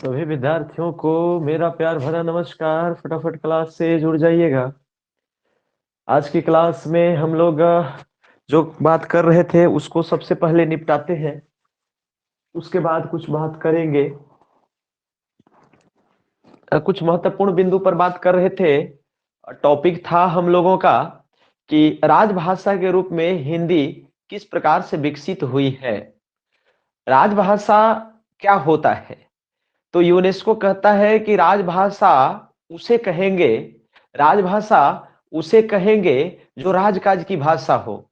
सभी विद्यार्थियों को मेरा प्यार भरा नमस्कार। फटाफट क्लास से जुड़ जाइएगा। आज की क्लास में हम लोग जो बात कर रहे थे उसको सबसे पहले निपटाते हैं, उसके बाद कुछ बात करेंगे। कुछ महत्वपूर्ण बिंदु पर बात कर रहे थे। टॉपिक था हम लोगों का कि राजभाषा के रूप में हिंदी किस प्रकार से विकसित हुई है। राजभाषा क्या होता है? तो यूनेस्को कहता है कि राजभाषा उसे कहेंगे राजभाषा उसे कहेंगे जो राजकाज की भाषा हो,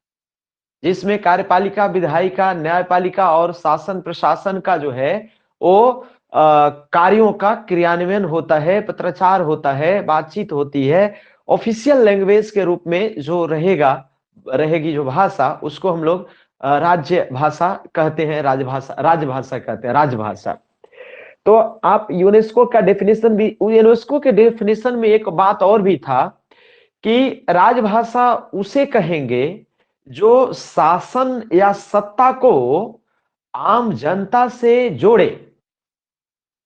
जिसमें कार्यपालिका, विधायिका, न्यायपालिका और शासन प्रशासन का जो है वो कार्यों का क्रियान्वयन होता है, पत्राचार होता है, बातचीत होती है। ऑफिशियल लैंग्वेज के रूप में जो रहेगी जो भाषा, उसको हम लोग राज्य भाषा कहते हैं, राजभाषा कहते हैं, राजभाषा। तो आप यूनेस्को का डेफिनेशन भी, यूनेस्को के डेफिनेशन में एक बात और भी था कि राजभाषा उसे कहेंगे जो शासन या सत्ता को आम जनता से जोड़े।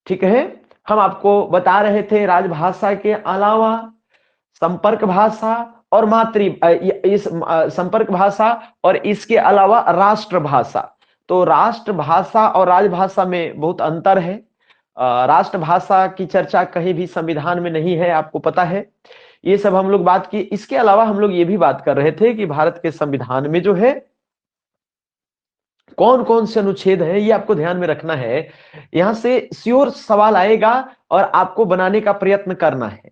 ठीक है, हम आपको बता रहे थे राजभाषा के अलावा संपर्क भाषा और इस संपर्क भाषा और इसके अलावा राष्ट्रभाषा। तो राष्ट्रभाषा और राजभाषा में बहुत अंतर है। राष्ट्रभाषा की चर्चा कहीं भी संविधान में नहीं है, आपको पता है। ये सब हम लोग बात की। इसके अलावा हम लोग ये भी बात कर रहे थे कि भारत के संविधान में जो है कौन कौन से अनुच्छेद हैं, ये आपको ध्यान में रखना है। यहां से श्योर सवाल आएगा और आपको बनाने का प्रयत्न करना है।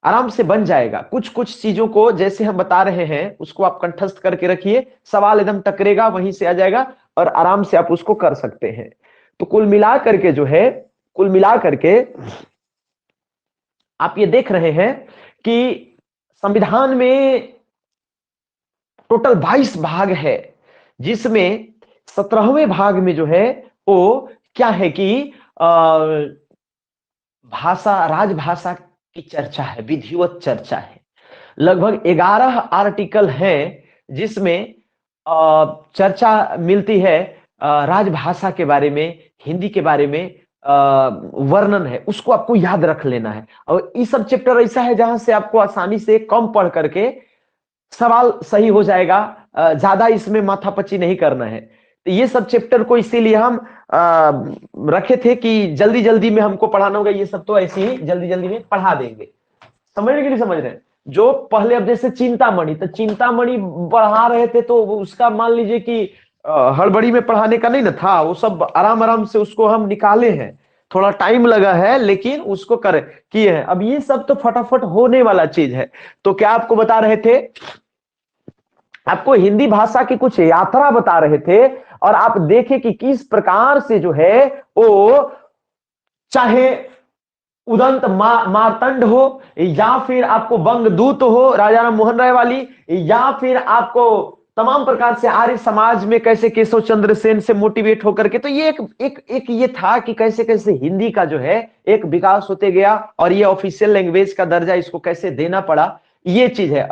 आराम से बन जाएगा। कुछ कुछ चीजों को जैसे हम बता रहे हैं उसको आप कंठस्थ करके रखिए, सवाल एकदम टकरेगा वहीं से आ जाएगा और आराम से आप उसको कर सकते हैं। तो कुल मिला करके आप ये देख रहे हैं कि संविधान में टोटल 22 भाग है, जिसमें 17वें भाग में जो है वो क्या है कि राजभाषा की चर्चा है, विधिवत चर्चा है। लगभग 11 आर्टिकल हैं जिसमें चर्चा मिलती है राजभाषा के बारे में, हिंदी के बारे में वर्णन है, उसको आपको याद रख लेना है। और ये सब चैप्टर ऐसा है जहां से आपको आसानी से कम पढ़ करके सवाल सही हो जाएगा। ज्यादा इसमें माथापच्ची नहीं करना है। तो ये सब चैप्टर को इसीलिए हम रखे थे कि जल्दी जल्दी में हमको पढ़ाना होगा। ये सब तो ऐसे ही जल्दी जल्दी में पढ़ा देंगे। समझने के लिए समझ रहे हैं। जो पहले अब जैसे चिंतामणि, तो चिंतामणि पढ़ा रहे थे तो उसका मान लीजिए कि हड़बड़ी में पढ़ाने का नहीं ना था, वो सब आराम आराम से उसको हम निकाले हैं। थोड़ा टाइम लगा है लेकिन उसको किए हैं। अब ये सब तो फटाफट होने वाला चीज है। तो क्या आपको बता रहे थे, आपको हिंदी भाषा की कुछ यात्रा बता रहे थे और आप देखें कि किस प्रकार से जो है वो, चाहे उदंत मार्तंड हो या फिर आपको बंगदूत हो राजा राम मोहन राय वाली, या फिर आपको तमाम प्रकार से आर्य समाज में कैसे केशव चंद्र सेन से मोटिवेट होकर के, तो ये एक ये था कि कैसे कैसे हिंदी का जो है एक विकास होते गया और ये ऑफिशियल लैंग्वेज का दर्जा इसको कैसे देना पड़ा। ये चीज है।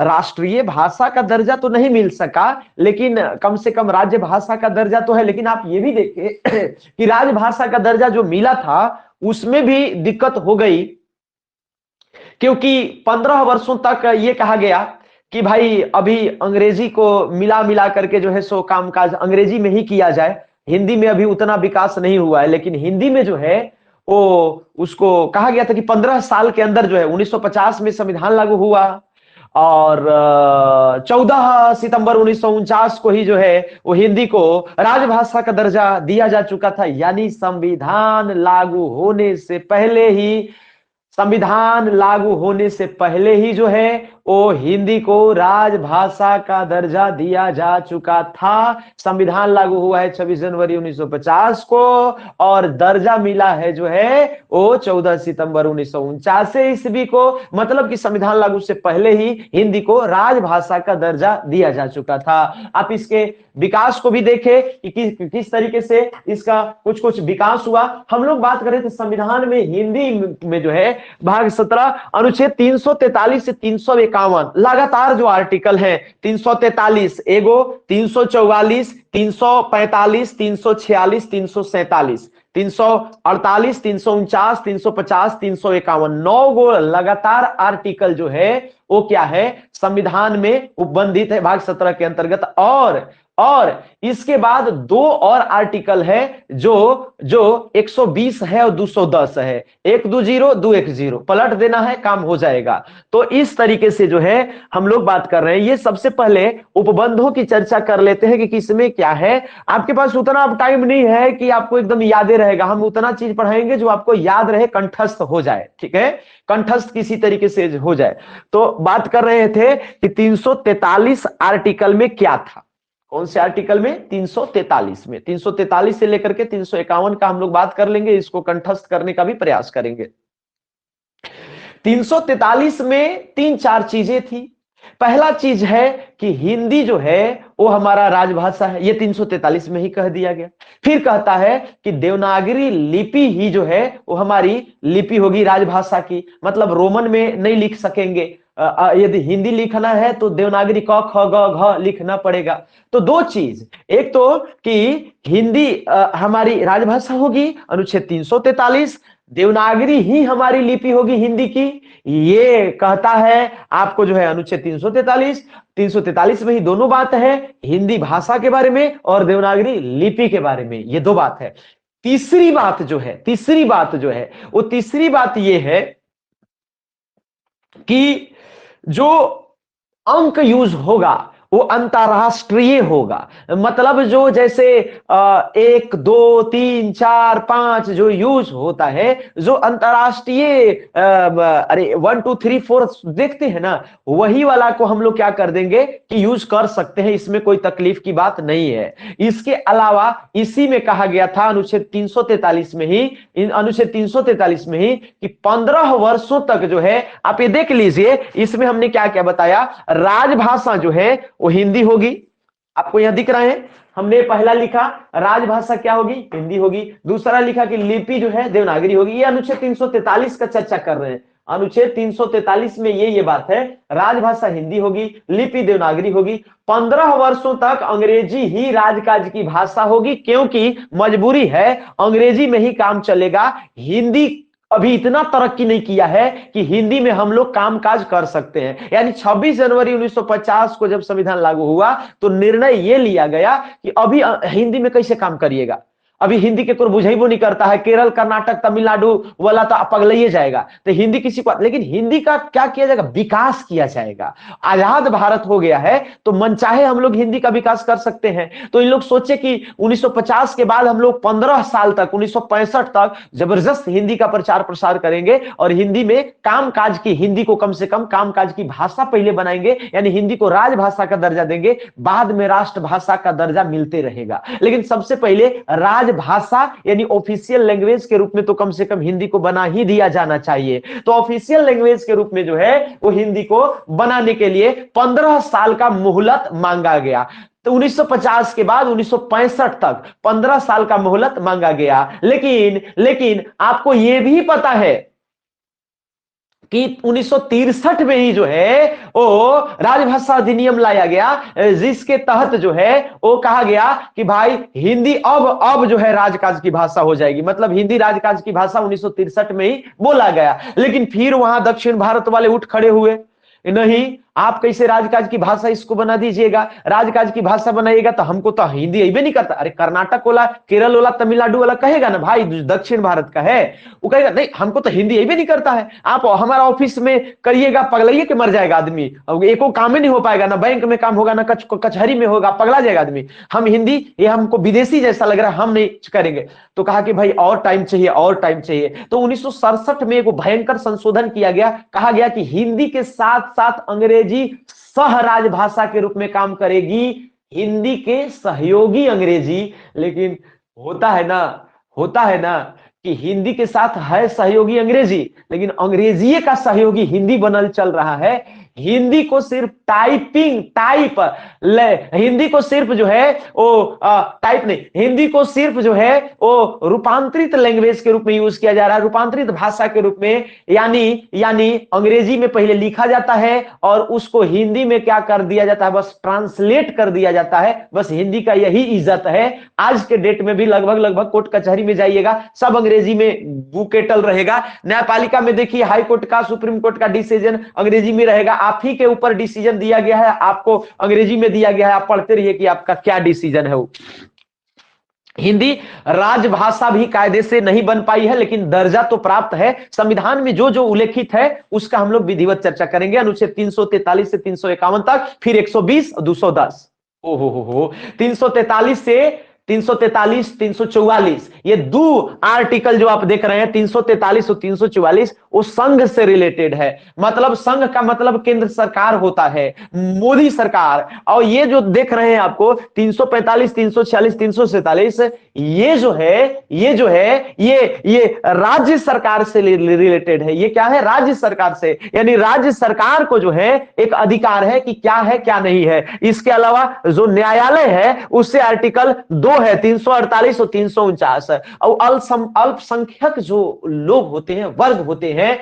राष्ट्रीय भाषा का दर्जा तो नहीं मिल सका, लेकिन कम से कम राज्य भाषा का दर्जा तो है। लेकिन आप ये भी देखें कि राजभाषा का दर्जा जो मिला था उसमें भी दिक्कत हो गई, क्योंकि 15 वर्षों तक ये कहा गया कि भाई अभी अंग्रेजी को मिला करके जो है सो कामकाज अंग्रेजी में ही किया जाए। हिंदी में अभी उतना विकास नहीं हुआ है, लेकिन हिंदी में जो है वो उसको कहा गया था कि 15 साल के अंदर जो है 1950 में संविधान लागू हुआ और 14 सितंबर 1949 को ही जो है वो हिंदी को राजभाषा का दर्जा दिया जा चुका था। यानी संविधान लागू होने से पहले ही जो है वो हिंदी को राजभाषा का दर्जा दिया जा चुका था। संविधान लागू हुआ है 26 जनवरी 1950 को और दर्जा मिला है जो है वो 14 सितंबर 1949 ईस्वी को। मतलब कि संविधान लागू से पहले ही हिंदी को राजभाषा का दर्जा दिया जा चुका था। आप इसके विकास को भी देखें कि किस तरीके से इसका कुछ कुछ विकास हुआ। हम लोग बात करें तो संविधान में हिंदी में जो है भाग 17 अनुच्छेद 343 से 351 351 लगातार जो आर्टिकल है, 343 एगो, 344, 345, 346, 347, 348, 349, 350, 351, 9 लगातार आर्टिकल जो है वो क्या है, संविधान में उपबंधित है भाग 17 के अंतर्गत। और इसके बाद 2 और आर्टिकल है जो जो 120 है और 210 है, 120 210 पलट देना है, काम हो जाएगा। तो इस तरीके से जो है हम लोग बात कर रहे हैं। ये सबसे पहले उपबंधों की चर्चा कर लेते हैं कि किसमें क्या है। आपके पास उतना अब टाइम नहीं है कि आपको एकदम याद रहेगा, हम उतना चीज पढ़ाएंगे जो आपको याद रहे, कंठस्थ हो जाए, ठीक है, कंठस्थ किसी तरीके से हो जाए। तो बात कर रहे थे कि 343 आर्टिकल में क्या था, कौन से आर्टिकल में, 343 में, 343 से लेकर के 351 का हम लोग बात कर लेंगे, इसको कंठस्थ करने का भी प्रयास करेंगे। 343 में 3-4 चीजें थी। पहला चीज है कि हिंदी जो है वो हमारा राजभाषा है, ये 343 में ही कह दिया गया। फिर कहता है कि देवनागरी लिपि ही जो है वो हमारी लिपि होगी राजभाषा की, मतलब रोमन में नहीं लिख सकेंगे, यदि हिंदी लिखना है तो देवनागरी क ख ग घ लिखना पड़ेगा। तो 2 चीज, एक तो कि हिंदी हमारी राजभाषा होगी, अनुच्छेद 343, देवनागरी ही हमारी लिपि होगी हिंदी की, ये कहता है आपको जो है अनुच्छेद 343। 343 में ही दोनों बात है, हिंदी भाषा के बारे में और देवनागरी लिपि के बारे में, ये 2 बात है। तीसरी बात जो है वो तीसरी बात ये है कि जो अंक यूज होगा वो अंतरराष्ट्रीय होगा, मतलब जो जैसे 1 2 3 4 5 जो यूज होता है, जो अंतरराष्ट्रीय अरे 1 2 3 4 देखते हैं ना, वही वाला को हम लोग क्या कर देंगे कि यूज कर सकते हैं, इसमें कोई तकलीफ की बात नहीं है। इसके अलावा इसी में कहा गया था अनुच्छेद 343 में ही, अनुच्छेद 343 में ही कि 15 वर्षों तक जो है, आप ये देख लीजिए, इसमें हमने क्या क्या बताया, राजभाषा जो है वो हिंदी होगी, आपको यहां दिख रहे हैं, हमने पहला लिखा राजभाषा क्या होगी, हिंदी होगी। दूसरा लिखा कि लिपि जो है देवनागरी होगी। ये अनुच्छेद 343 का चर्चा कर रहे हैं, अनुच्छेद 343 में ये बात है, राजभाषा हिंदी होगी, लिपि देवनागरी होगी, 15 वर्षों तक अंग्रेजी ही राजकाज की भाषा होगी, क्योंकि मजबूरी है, अंग्रेजी में ही काम चलेगा। हिंदी अभी इतना तरक्की नहीं किया है कि हिंदी में हम लोग कामकाज कर सकते हैं। यानी 26 जनवरी 1950 को जब संविधान लागू हुआ तो निर्णय यह लिया गया कि अभी हिंदी में कैसे काम करिएगा, अभी हिंदी के कोई बुझेबो नहीं करता है, केरल कर्नाटक तमिलनाडु वाला तो पगलैये जाएगा, तो हिंदी किसी को, लेकिन हिंदी का क्या किया जाएगा, विकास किया जाएगा। आजाद भारत हो गया है तो मनचाहे हम लोग हिंदी का विकास कर सकते हैं। तो इन लोग सोचे कि 1950 के बाद हम लोग 15 साल तक, 1965 तक जबरदस्त हिंदी का प्रचार प्रसार करेंगे और हिंदी में कामकाज की, हिंदी को कम से कम कामकाज की भाषा पहले बनाएंगे, यानी हिंदी को राजभाषा का दर्जा देंगे, बाद में राष्ट्रभाषा का दर्जा मिलते रहेगा। लेकिन सबसे पहले भाषा यानी ऑफिशियल लैंग्वेज के रूप में तो कम से कम हिंदी को बना ही दिया जाना चाहिए। तो ऑफिशियल लैंग्वेज के रूप में जो है वो हिंदी को बनाने के लिए 15 साल का मोहलत मांगा गया। तो 1950 के बाद 1965 तक 15 साल का मोहलत मांगा गया। लेकिन आपको यह भी पता है कि 1963 में ही जो है वो राजभाषा अधिनियम लाया गया, जिसके तहत जो है वो कहा गया कि भाई हिंदी अब जो है राजकाज की भाषा हो जाएगी, मतलब हिंदी राजकाज की भाषा 1963 में ही बोला गया। लेकिन फिर वहां दक्षिण भारत वाले उठ खड़े हुए, नहीं आप कैसे राजकाज की भाषा इसको बना दीजिएगा, राजकाज की भाषा बनाइएगा तो हमको तो हिंदी अभी नहीं करता। अरे कर्नाटक वाला, केरल वाला, तमिलनाडु वाला कहेगा ना भाई दक्षिण भारत का है, वो कहेगा नहीं हमको तो हिंदी अभी नहीं करता है, आप हमारा ऑफिस में करिएगा, पगलाइए के मर जाएगा आदमी, एको काम ही नहीं हो पाएगा, ना बैंक में काम होगा, ना कचहरी में होगा, पगला जाएगा आदमी, हम हिंदी ये हमको विदेशी जैसा लग रहा है, हम नहीं करेंगे। तो कहा कि भाई और टाइम चाहिए, और टाइम चाहिए। तो 1967 में एक भयंकर संशोधन किया गया, कहा गया कि हिंदी के साथ साथ अंग्रेजी सह राजभाषा के रूप में काम करेगी, हिंदी के सहयोगी अंग्रेजी। लेकिन होता है ना कि हिंदी के साथ है सहयोगी अंग्रेजी, लेकिन अंग्रेजी का सहयोगी हिंदी बनल चल रहा है। हिंदी को सिर्फ टाइपिंग टाइप हिंदी को सिर्फ जो है वो टाइप नहीं, हिंदी को सिर्फ जो है वो रूपांतरित लैंग्वेज के रूप में यूज किया जा रहा है, रूपांतरित भाषा के रूप में। यानी अंग्रेजी में पहले लिखा जाता है और उसको हिंदी में क्या कर दिया जाता है, बस ट्रांसलेट कर दिया जाता है। बस हिंदी का यही इज्जत है। आज के डेट में भी लगभग कोर्ट कचहरी में जाइएगा, सब अंग्रेजी में बुकेटल रहेगा। न्यायपालिका में देखिए, हाई कोर्ट का, सुप्रीम कोर्ट का डिसीजन अंग्रेजी में रहेगा। आप ही के ऊपर डिसीजन दिया गया है, आपको अंग्रेजी में दिया गया है, आप पढ़ते रहिए कि आपका क्या डिसीजन है वो। हिंदी राजभाषा भी कायदे से नहीं बन पाई है, लेकिन दर्जा तो प्राप्त है। संविधान में जो जो उल्लेखित है उसका हम लोग विधिवत चर्चा करेंगे। अनुच्छेद 343 से 351 तक, फिर 120 और 210। ओहो 343 से 343, 344, ये दो आर्टिकल जो आप देख रहे हैं 343 और 344, वो संघ से रिलेटेड है। मतलब संघ का मतलब केंद्र सरकार होता है, मोदी सरकार। और ये जो देख रहे हैं आपको 345, 346, 347, ये जो है ये राज्य सरकार से रिलेटेड है। ये क्या है? राज्य सरकार से, यानी राज्य सरकार को जो है एक अधिकार है कि क्या है क्या नहीं है। इसके अलावा जो न्यायालय है उससे आर्टिकल 2 है, 348 और 349। और अल्पसंख्यक जो लोग होते हैं, वर्ग होते हैं,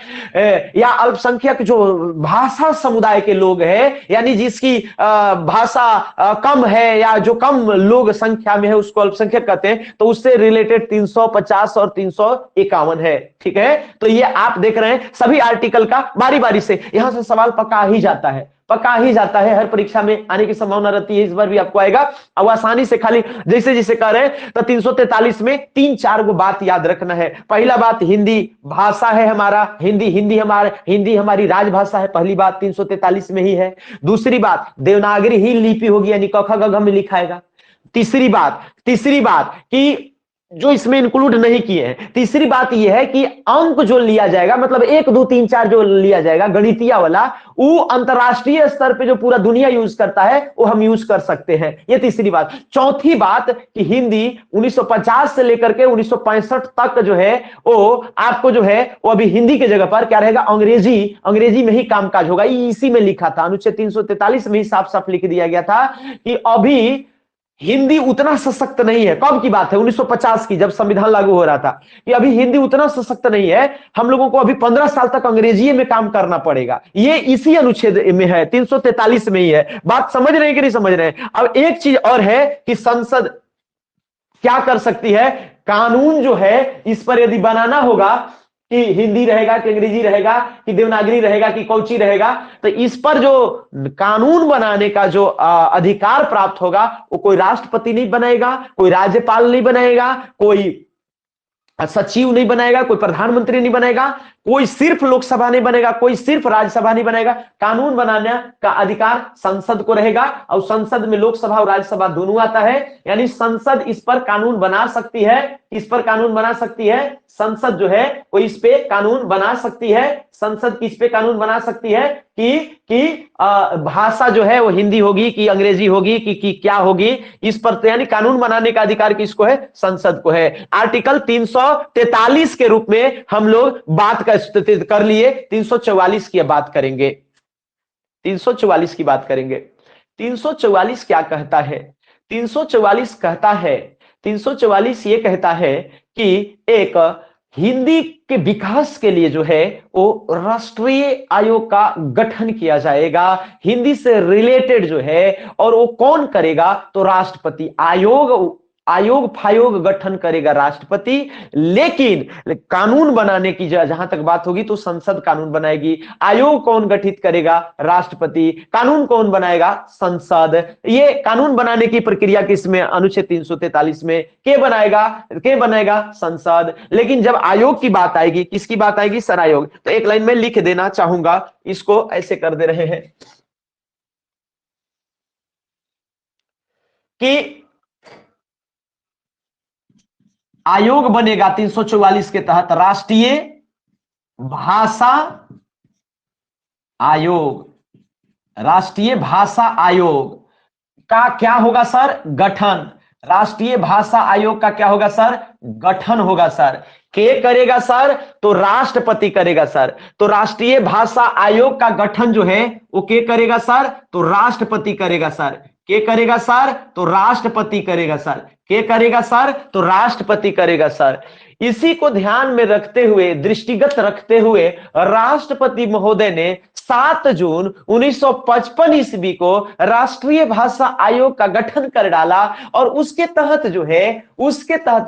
या अल्पसंख्यक जो भाषा समुदाय के लोग हैं, यानी जिसकी भाषा कम है या जो कम लोग संख्या में है, उसको अल्पसंख्यक कहते हैं। तो उससे रिलेटेड 350 और 351 है। ठीक है, तो ये आप देख रहे हैं सभी आर्टिकल का बारी बारी से। यहां से सवाल पक्का ही जाता है, हर परीक्षा में आने की संभावना रहती है। इस बार भी आपको आएगा। अब आसानी से खाली जैसे जैसे कह रहे हैं, तो 343 में 3-4 गो बात याद रखना है। पहला बात, हिंदी भाषा है हमारा, हिंदी हमारी राजभाषा है। पहली बात 343 में ही है। दूसरी बात, देवनागरी ही लिपि होगी, यानी क ख ग घ में लिखाएगा। तीसरी बात कि जो इसमें इंक्लूड नहीं किए हैं, तीसरी बात यह है कि अंक जो लिया जाएगा, मतलब 1 2 3 4 जो लिया जाएगा गणितीय वाला, वो अंतरराष्ट्रीय स्तर पे जो पूरा दुनिया यूज करता है वो हम यूज कर सकते हैं। ये तीसरी बात। चौथी बात कि हिंदी 1950 से लेकर के 1965 तक जो है वो आपको जो है वो अभी हिंदी की जगह पर क्या रहेगा, अंग्रेजी में ही कामकाज होगा। इसी में लिखा था, अनुच्छेद 343 में ही साफ साफ लिख दिया गया था कि अभी हिंदी उतना सशक्त नहीं है। कब की बात है? 1950 की, जब संविधान लागू हो रहा था, कि अभी हिंदी उतना सशक्त नहीं है, हम लोगों को अभी 15 साल तक अंग्रेजी में काम करना पड़ेगा। ये इसी अनुच्छेद में है, 343 में ही है। बात समझ रहे हैं कि नहीं समझ रहे हैं? अब एक चीज और है कि संसद क्या कर सकती है, कानून जो है इस पर यदि बनाना होगा कि हिंदी रहेगा कि अंग्रेजी रहेगा कि देवनागरी रहेगा कि कौची रहेगा, तो इस पर जो कानून बनाने का जो अधिकार प्राप्त होगा, वो कोई राष्ट्रपति नहीं बनाएगा, कोई राज्यपाल नहीं बनाएगा, कोई सचिव नहीं बनाएगा, कोई प्रधानमंत्री नहीं बनाएगा, कोई सिर्फ लोकसभा नहीं बनेगा, कोई सिर्फ राज्यसभा नहीं बनाएगा। कानून बनाने का अधिकार संसद को रहेगा। और संसद में लोकसभा और राज्यसभा दोनों आता है, यानी संसद इस पर कानून बना सकती है। इस पर कानून बना सकती है संसद, जो है वो इस पे कानून बना सकती है। संसद किस पे कानून बना सकती है कि भाषा जो है वो हिंदी होगी कि अंग्रेजी होगी कि क्या होगी, इस पर तो यानी कानून बनाने का अधिकार किसको है? संसद को है। आर्टिकल 343 के रूप में हम लोग बात कर लिए। 344 की बात करेंगे, 344 की बात करेंगे। 344 क्या कहता है? 344 कहता है, 344 ये कहता है कि एक हिंदी के विकास के लिए जो है वो राष्ट्रीय आयोग का गठन किया जाएगा, हिंदी से रिलेटेड जो है। और वो कौन करेगा? तो राष्ट्रपति। आयोग फायोग गठन करेगा राष्ट्रपति, लेकिन कानून बनाने की जहां तक बात होगी तो संसद कानून बनाएगी। आयोग कौन गठित करेगा? राष्ट्रपति। कानून कौन बनाएगा? संसद। ये कानून बनाने की प्रक्रिया किसमें? अनुच्छेद 343 में। के बनाएगा? संसद। लेकिन जब आयोग की बात आएगी, किसकी बात आएगी? सर आयोग। तो एक लाइन में लिख देना चाहूंगा, इसको ऐसे कर दे रहे हैं कि आयोग बनेगा 344 के तहत राष्ट्रीय भाषा आयोग। राष्ट्रीय भाषा आयोग का क्या होगा सर? गठन। राष्ट्रीय भाषा आयोग का क्या होगा सर? गठन होगा सर। के करेगा सर? तो राष्ट्रपति करेगा सर। तो राष्ट्रीय भाषा आयोग का गठन जो है वो के करेगा सर? तो राष्ट्रपति करेगा सर। के करेगा सर? तो राष्ट्रपति करेगा सर। के करेगा सर? तो राष्ट्रपति करेगा सर। इसी को ध्यान में रखते हुए, दृष्टिगत रखते हुए राष्ट्रपति महोदय ने 7 जून 1955 ईस्वी को राष्ट्रीय भाषा आयोग का गठन कर डाला और उसके तहत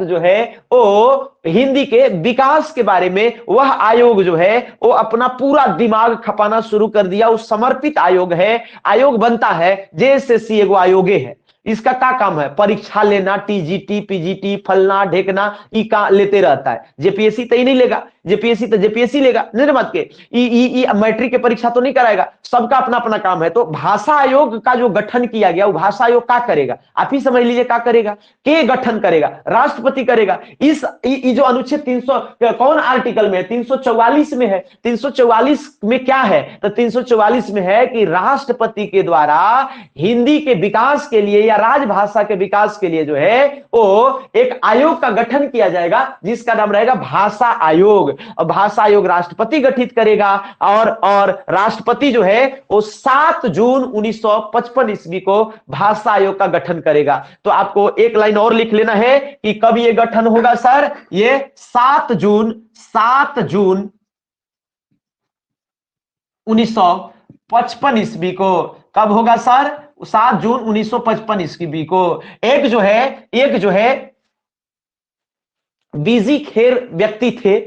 जो है वो हिंदी के विकास के बारे में वह आयोग जो है वो अपना पूरा दिमाग खपाना शुरू कर दिया। वो समर्पित आयोग है, आयोग बनता है जेएसएससी एगो आयोगे है। इसका क्या काम है? परीक्षा लेना, टीजीटी पीजीटी फलना ढेकना ई का लेते रहता है। जेपीएससी तो ही नहीं लेगा, जेपीएससी तो जेपीएससी लेगा, नहीं मत के ई मैट्रिक की परीक्षा तो नहीं कराएगा। सबका अपना अपना काम है। तो भाषा आयोग का जो गठन किया गया वो भाषा आयोग क्या करेगा? आप ही समझ लीजिए क्या करेगा। के गठन करेगा, राष्ट्रपति करेगा। इस जो अनुच्छेद 300 कौन आर्टिकल में है? 344 में है। 344 में क्या है? तो 344 में है कि राष्ट्रपति के द्वारा हिंदी के विकास के लिए या राजभाषा के विकास के लिए जो है वो एक आयोग का गठन किया जाएगा जिसका नाम रहेगा भाषा आयोग। और भाषा आयोग राष्ट्रपति गठित करेगा और राष्ट्रपति जो है वो 7 जून 1955 ईस्वी को भाषा आयोग का गठन करेगा। तो आपको एक लाइन और लिख लेना है कि कब ये गठन होगा सर? ये 7 जून 1955 ईस्वी को। कब होगा सर? 7 जून 1955 ईस्वी को। एक जो है बीजी खेर व्यक्ति थे,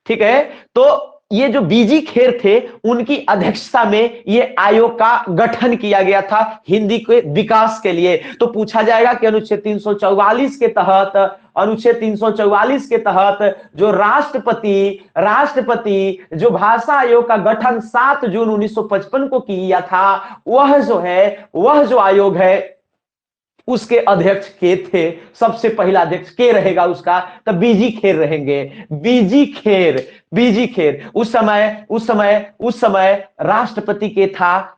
ठीक है। तो ये जो बीजी खेर थे उनकी अध्यक्षता में ये आयोग का गठन किया गया था हिंदी के विकास के लिए। तो पूछा जाएगा कि अनुच्छेद 344 के तहत जो राष्ट्रपति जो भाषा आयोग का गठन 7 जून 1955 को किया था वह जो आयोग है उसके अध्यक्ष के थे। सबसे पहला अध्यक्ष के रहेगा उसका, तब बीजी खेर रहेंगे। बीजी खेर उस समय राष्ट्रपति के था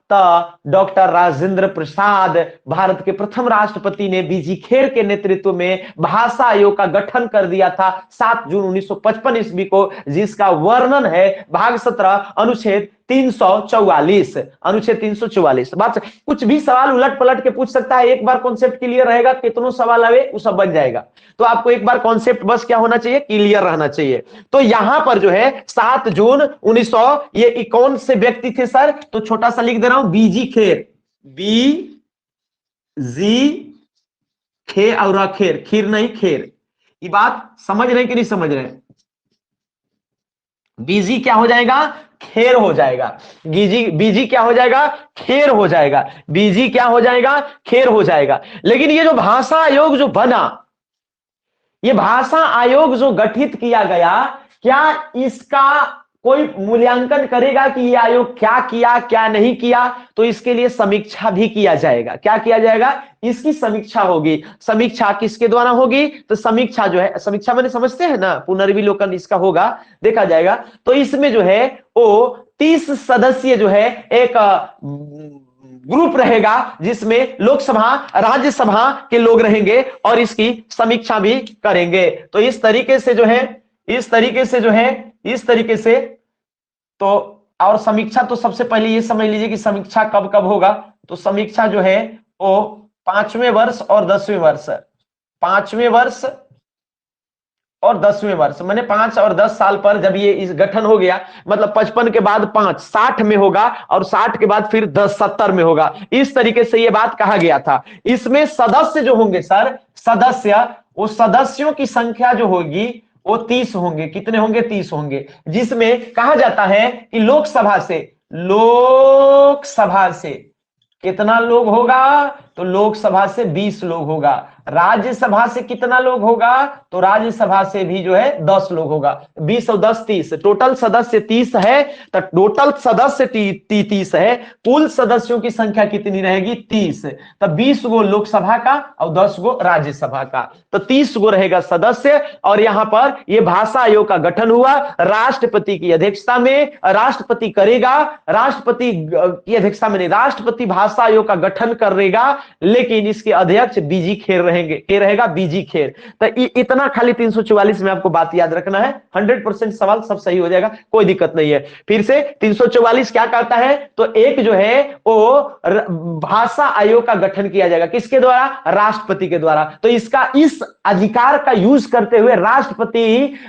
डॉक्टर राजेंद्र प्रसाद। भारत के प्रथम राष्ट्रपति ने बीजी खेर के नेतृत्व में भाषा आयोग का गठन कर दिया था 7 जून 1955 ईस्वी को, जिसका वर्णन है भाग 17 अनुच्छेद 344। बात कुछ भी सवाल उलट पलट के पूछ सकता है। एक बार कॉन्सेप्ट क्लियर रहेगा, कितनों सवाल आवे वो सब बन जाएगा। तो आपको एक बार कॉन्सेप्ट बस क्या होना चाहिए? क्लियर रहना चाहिए। तो यहां पर जो है 7 जून 1900 ये कौन से व्यक्ति थे सर? तो छोटा सा लिख दे रहा हूं, बीजी खेर, और खीर नहीं खेर। ये बात समझ रहे कि नहीं समझ रहे? बीजी क्या हो जाएगा? खेर हो जाएगा। बीजी क्या हो जाएगा? खेर हो जाएगा। बीजी क्या हो जाएगा? खेर हो जाएगा। लेकिन ये जो भाषा आयोग जो बना, ये भाषा आयोग जो गठित किया गया, क्या इसका कोई मूल्यांकन करेगा कि ये आयोग क्या किया क्या नहीं किया? तो इसके लिए समीक्षा भी किया जाएगा। क्या किया जाएगा? इसकी समीक्षा होगी। समीक्षा किसके द्वारा होगी? तो समीक्षा जो है, समीक्षा मैंने समझते हैं ना, पुनर्विलोकन इसका होगा, देखा जाएगा। तो इसमें जो है वो 30 सदस्यीय जो है एक ग्रुप रहेगा जिसमें लोकसभा राज्यसभा के लोग रहेंगे और इसकी समीक्षा भी करेंगे। तो इस तरीके से तो और समीक्षा तो सबसे पहले ये समझ लीजिए कि समीक्षा कब कब होगा। तो समीक्षा जो है वो 5वें वर्ष और 10वें वर्ष, 5वें वर्ष और 10वें वर्ष, मैंने 5 और 10 साल पर जब ये इस गठन हो गया, मतलब 55 के बाद 5 60 में होगा और 60 के बाद फिर 10 70 में होगा। इस तरीके से ये बात कहा गया था। इसमें सदस्य जो होंगे सर, वो सदस्यों की संख्या जो होगी वो 30 होंगे। कितने होंगे? 30 होंगे। जिसमें कहा जाता है कि लोकसभा से कितना लोग होगा? तो लोकसभा से 20 लोग होगा। राज्यसभा से कितना लोग होगा? तो राज्यसभा से भी जो है 10 लोग होगा। 20 और 10 30, टोटल सदस्य 30 है। तो टोटल सदस्य 30 है। कुल सदस्यों की संख्या कितनी रहेगी? 30। तब 20 गो लोकसभा का और 10 गो राज्यसभा का, तो 30 गो रहेगा सदस्य। और यहां पर यह भाषा आयोग का गठन हुआ राष्ट्रपति की अध्यक्षता में। राष्ट्रपति करेगा, राष्ट्रपति की अध्यक्षता में नहीं, राष्ट्रपति भाषा आयोग का गठन करेगा, लेकिन इसके अध्यक्ष बीजी खेर रहेंगे, ये रहेगा बीजी खेर। तो इतना खाली 344 में आपको बात याद रखना है, 100% सवाल सब सही हो जाएगा, कोई दिक्कत नहीं है। फिर से 344 क्या कहता है, तो एक जो है वो भाषा आयोग का गठन किया जाएगा, किसके द्वारा, राष्ट्रपति के द्वारा। तो इसका इस अधिकार का यूज करते हुए राष्ट्रपति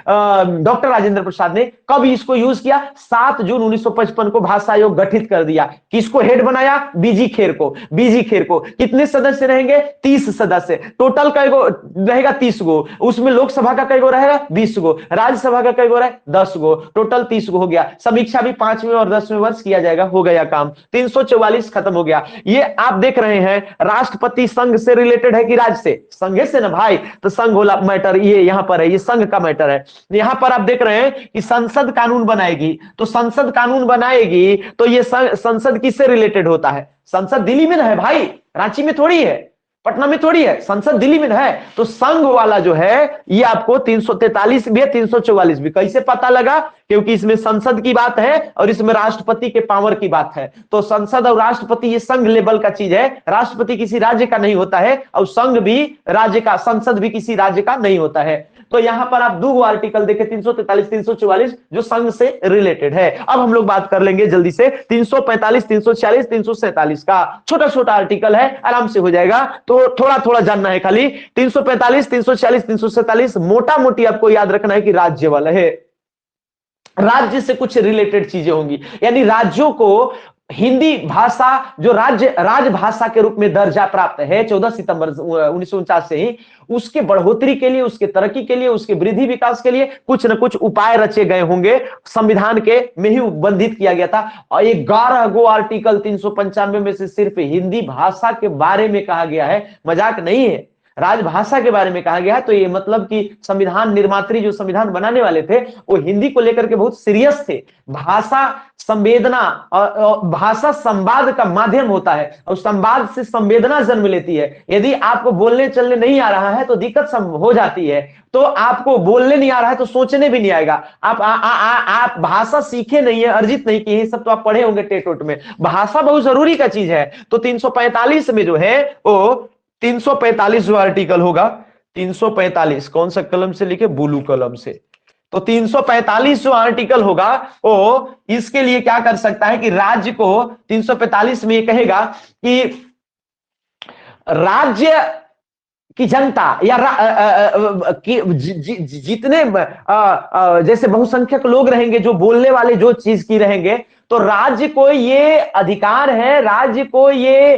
डॉक्टर राजेंद्र प्रसाद ने कब इसको यूज किया, 7 जून 1955 को भाषा आयोग गठित कर दिया। किसको हेड बनाया, बीजी खेर को। बीजी खेर को कितने सदस्य रहेंगे, 30 सदस्य। टोटल कई गो रहेगा, 30 गो। उसमें लोकसभा का कई गो रहेगा, 20 गो। राज्यसभा का कई गो रहेगा, 10 गो। टोटल 30 गो हो गया। समीक्षा भी 5वें और 10वें वर्ष किया जाएगा, हो गया काम। 344 खत्म हो गया। ये आप देख रहे हैं राष्ट्रपति संघ से रिलेटेड है कि राज्य से, संघ से ना भाई, तो संघ वाला मैटर ये यहां पर है, ये संघ का मैटर है। यहां पर आप देख रहे हैं कि संसद कानून बनाएगी, तो संसद कानून बनाएगी तो ये संसद किससे रिलेटेड होता है, संसद दिल्ली में ना है भाई, रांची में थोड़ी है, पटना में थोड़ी है, संसद दिल्ली में है। तो संघ वाला जो है ये आपको 343 भी है, 344 भी। कैसे पता लगा, क्योंकि इसमें संसद की बात है और इसमें राष्ट्रपति के पावर की बात है। तो संसद और राष्ट्रपति ये संघ लेवल का चीज है, राष्ट्रपति किसी राज्य का नहीं होता है और संघ भी राज्य का, संसद भी किसी राज्य का नहीं होता है। तो यहां पर आप दो आर्टिकल देखें, 343 344, जो संघ से रिलेटेड है। अब हम लोग बात कर लेंगे जल्दी से 345 346 347 का, छोटा छोटा आर्टिकल है, आराम से हो जाएगा। तो थोड़ा थोड़ा जानना है खाली। 345 346 347 मोटा मोटी आपको याद रखना है कि राज्य वाला है, राज्य से कुछ रिलेटेड चीजें होंगी, यानी राज्यों को हिंदी भाषा जो राजभाषा के रूप में दर्जा प्राप्त है 14 सितंबर 1949 से ही, उसके बढ़ोतरी के लिए, उसके तरक्की के लिए, उसके वृद्धि विकास के लिए कुछ न कुछ उपाय रचे गए होंगे। संविधान के में ही बंधित किया गया था और 11 गो आर्टिकल 395 में से सिर्फ हिंदी भाषा के बारे में कहा गया है, मजाक नहीं है, राजभाषा के बारे में कहा गया है। तो ये मतलब कि संविधान निर्मात्री जो संविधान बनाने वाले थे वो हिंदी को लेकर के बहुत सीरियस थे। भाषा संवेदना और भाषा संवाद का माध्यम होता है और संवाद से संवेदना जन्म लेती है। यदि आपको बोलने चलने नहीं आ रहा है तो दिक्कत हो जाती है। तो आपको बोलने नहीं आ रहा है तो सोचने भी नहीं आएगा। आप भाषा सीखे नहीं है, अर्जित नहीं की है, सब तो आप पढ़े होंगे टेट ओट में। भाषा बहुत जरूरी का चीज है। तो 345 में जो है वो 345 जो आर्टिकल होगा, 345 कौन सा कलम से लिखे, ब्लू कलम से। तो 345 जो आर्टिकल होगा वो इसके लिए क्या कर सकता है कि राज्य को 345 में ये कहेगा कि राज्य की जनता या जितने जैसे बहुसंख्यक लोग रहेंगे जो बोलने वाले जो चीज की रहेंगे, तो राज्य को ये अधिकार है, राज्य को ये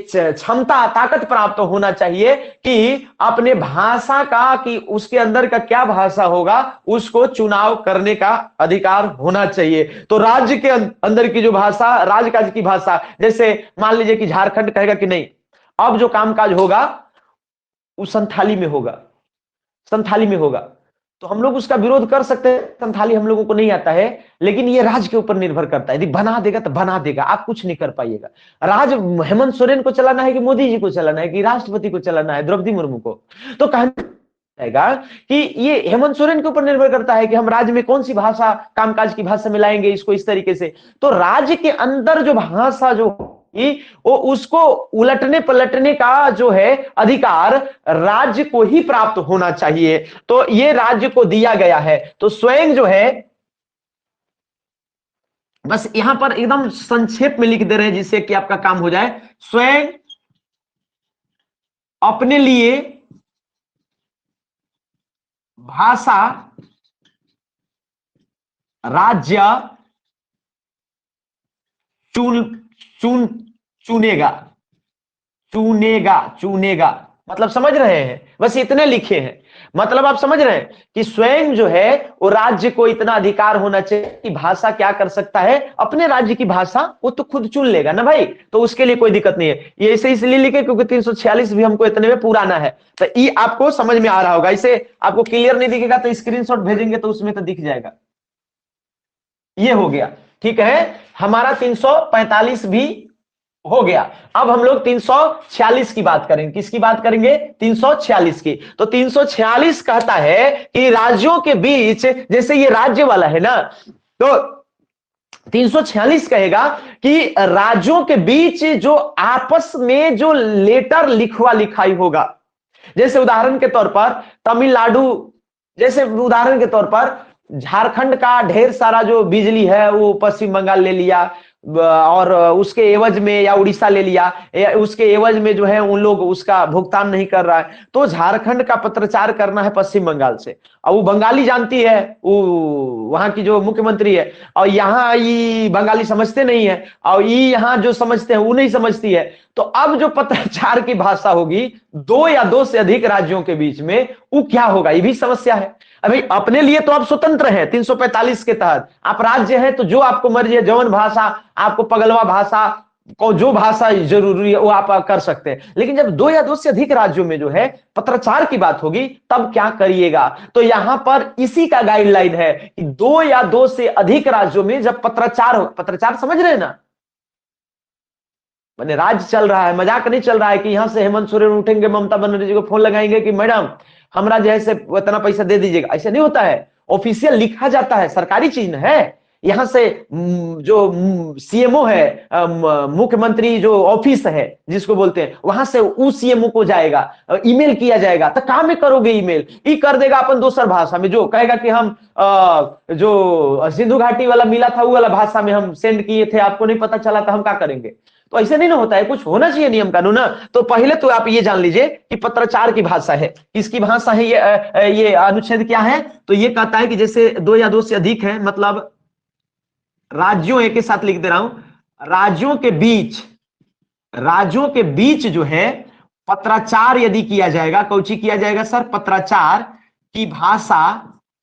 क्षमता ताकत प्राप्त होना चाहिए कि अपने भाषा का, कि उसके अंदर का क्या भाषा होगा उसको चुनाव करने का अधिकार होना चाहिए। तो राज्य के अंदर की जो भाषा, राज्य की भाषा, जैसे मान लीजिए कि झारखंड कहेगा कि नहीं अब जो कामकाज होगा वो संथाली में होगा, संथाली में होगा, तो हम लोग उसका विरोध कर सकते हैं। संथाली हम लोगों को नहीं आता है, लेकिन ये राज्य के ऊपर निर्भर करता है। यदि बना देगा तो बना देगा, आप कुछ नहीं कर पाइएगा। राज हेमंत सोरेन को चलाना है कि मोदी जी को चलाना है कि राष्ट्रपति को चलाना है, द्रौपदी मुर्मू को, तो कहना कि ये हेमंत सोरेन के ऊपर निर्भर करता है कि हम राज्य में कौन सी भाषा, कामकाज की भाषा मिलाएंगे इसको इस तरीके से। तो राज्य के अंदर जो भाषा जो वो उसको उलटने पलटने का जो है अधिकार राज्य को ही प्राप्त होना चाहिए। तो ये राज्य को दिया गया है। तो स्वयं जो है, बस यहां पर एकदम संक्षेप में लिख दे रहे हैं जिससे कि आपका काम हो जाए। स्वयं अपने लिए भाषा राज्य चुनेगा, मतलब समझ रहे हैं, बस इतने लिखे हैं। मतलब आप समझ रहे हैं कि स्वयं जो है वो राज्य को इतना अधिकार होना चाहिए कि भाषा क्या कर सकता है, अपने राज्य की भाषा वो तो खुद चुन लेगा ना भाई, तो उसके लिए कोई दिक्कत नहीं है। ये इसे इसलिए लिखे क्योंकि 346 भी हमको इतने में पुराना है, तो ये आपको समझ में आ रहा होगा। इसे आपको क्लियर नहीं दिखेगा तो स्क्रीनशॉट भेजेंगे तो उसमें तो दिख जाएगा। ये हो गया, ठीक है, हमारा 345 भी हो गया। अब हम लोग 346 की बात करेंगे। किसकी बात करेंगे? 346 की। तो 346 कहता है कि राज्यों के बीच, जैसे ये राज्य वाला है ना, तो 346 कहेगा कि राज्यों के बीच जो आपस में जो लेटर लिखवा लिखाई होगा, जैसे उदाहरण के तौर पर तमिलनाडु, जैसे उदाहरण के तौर पर झारखंड का ढेर सारा जो बिजली है वो पश्चिम बंगाल ले लिया, और उसके एवज में, या उड़ीसा ले लिया, उसके एवज में जो है उन लोग उसका भुगतान नहीं कर रहा है, तो झारखंड का पत्राचार करना है पश्चिम बंगाल से। अब वो बंगाली जानती है, वो वहां की जो मुख्यमंत्री है, और यहाँ ये बंगाली समझते नहीं है, और ये यहाँ जो समझते हैं वो नहीं समझती है। तो अब जो पत्राचार की भाषा होगी दो या दो से अधिक राज्यों के बीच में, वो क्या होगा, ये भी समस्या है। अभी अपने लिए तो आप स्वतंत्र हैं 345 के तहत, आप राज्य हैं, तो जो आपको मर्जी है, जौन भाषा आपको, पगलवा भाषा को, जो भाषा जरूरी है वो आप कर सकते हैं। लेकिन जब दो या दो से अधिक राज्यों में जो है पत्राचार की बात होगी, तब क्या करिएगा? तो यहां पर इसी का गाइडलाइन है कि दो या दो से अधिक राज्यों में जब पत्राचार हो, पत्राचार समझ रहे हैं ना, मैंने राज्य चल रहा है, मजाक नहीं चल रहा है कि यहां से हेमंत सोरेन उठेंगे, ममता बनर्जी को फोन लगाएंगे कि मैडम हमरा जैसे इतना पैसा दे दीजिएगा, ऐसा नहीं होता है। ऑफिशियल लिखा जाता है, सरकारी चीज है। यहां से जो सीएमओ है, मुख्यमंत्री जो ऑफिस है जिसको बोलते हैं, वहां से उस सीएमओ को जाएगा, ईमेल किया जाएगा। तो कहां में करोगे ईमेल? ई कर देगा अपन दूसर भाषा में, जो कहेगा कि हम जो सिंधु घाटी वाला मिला था वो वाला भाषा में हम सेंड किए थे, आपको नहीं पता चला, तो हम क्या करेंगे? तो ऐसे नहीं ना होता है, कुछ होना चाहिए नियम कानून ना। तो पहले तो आप ये जान लीजिए कि पत्राचार की भाषा है, किसकी भाषा है ये अनुच्छेद क्या है? तो ये कहता है कि जैसे दो या दो से अधिक है, मतलब राज्यों, एक के साथ लिख दे रहा हूं, राज्यों के बीच जो है पत्राचार यदि किया जाएगा, कौची किया जाएगा सर? पत्राचार की भाषा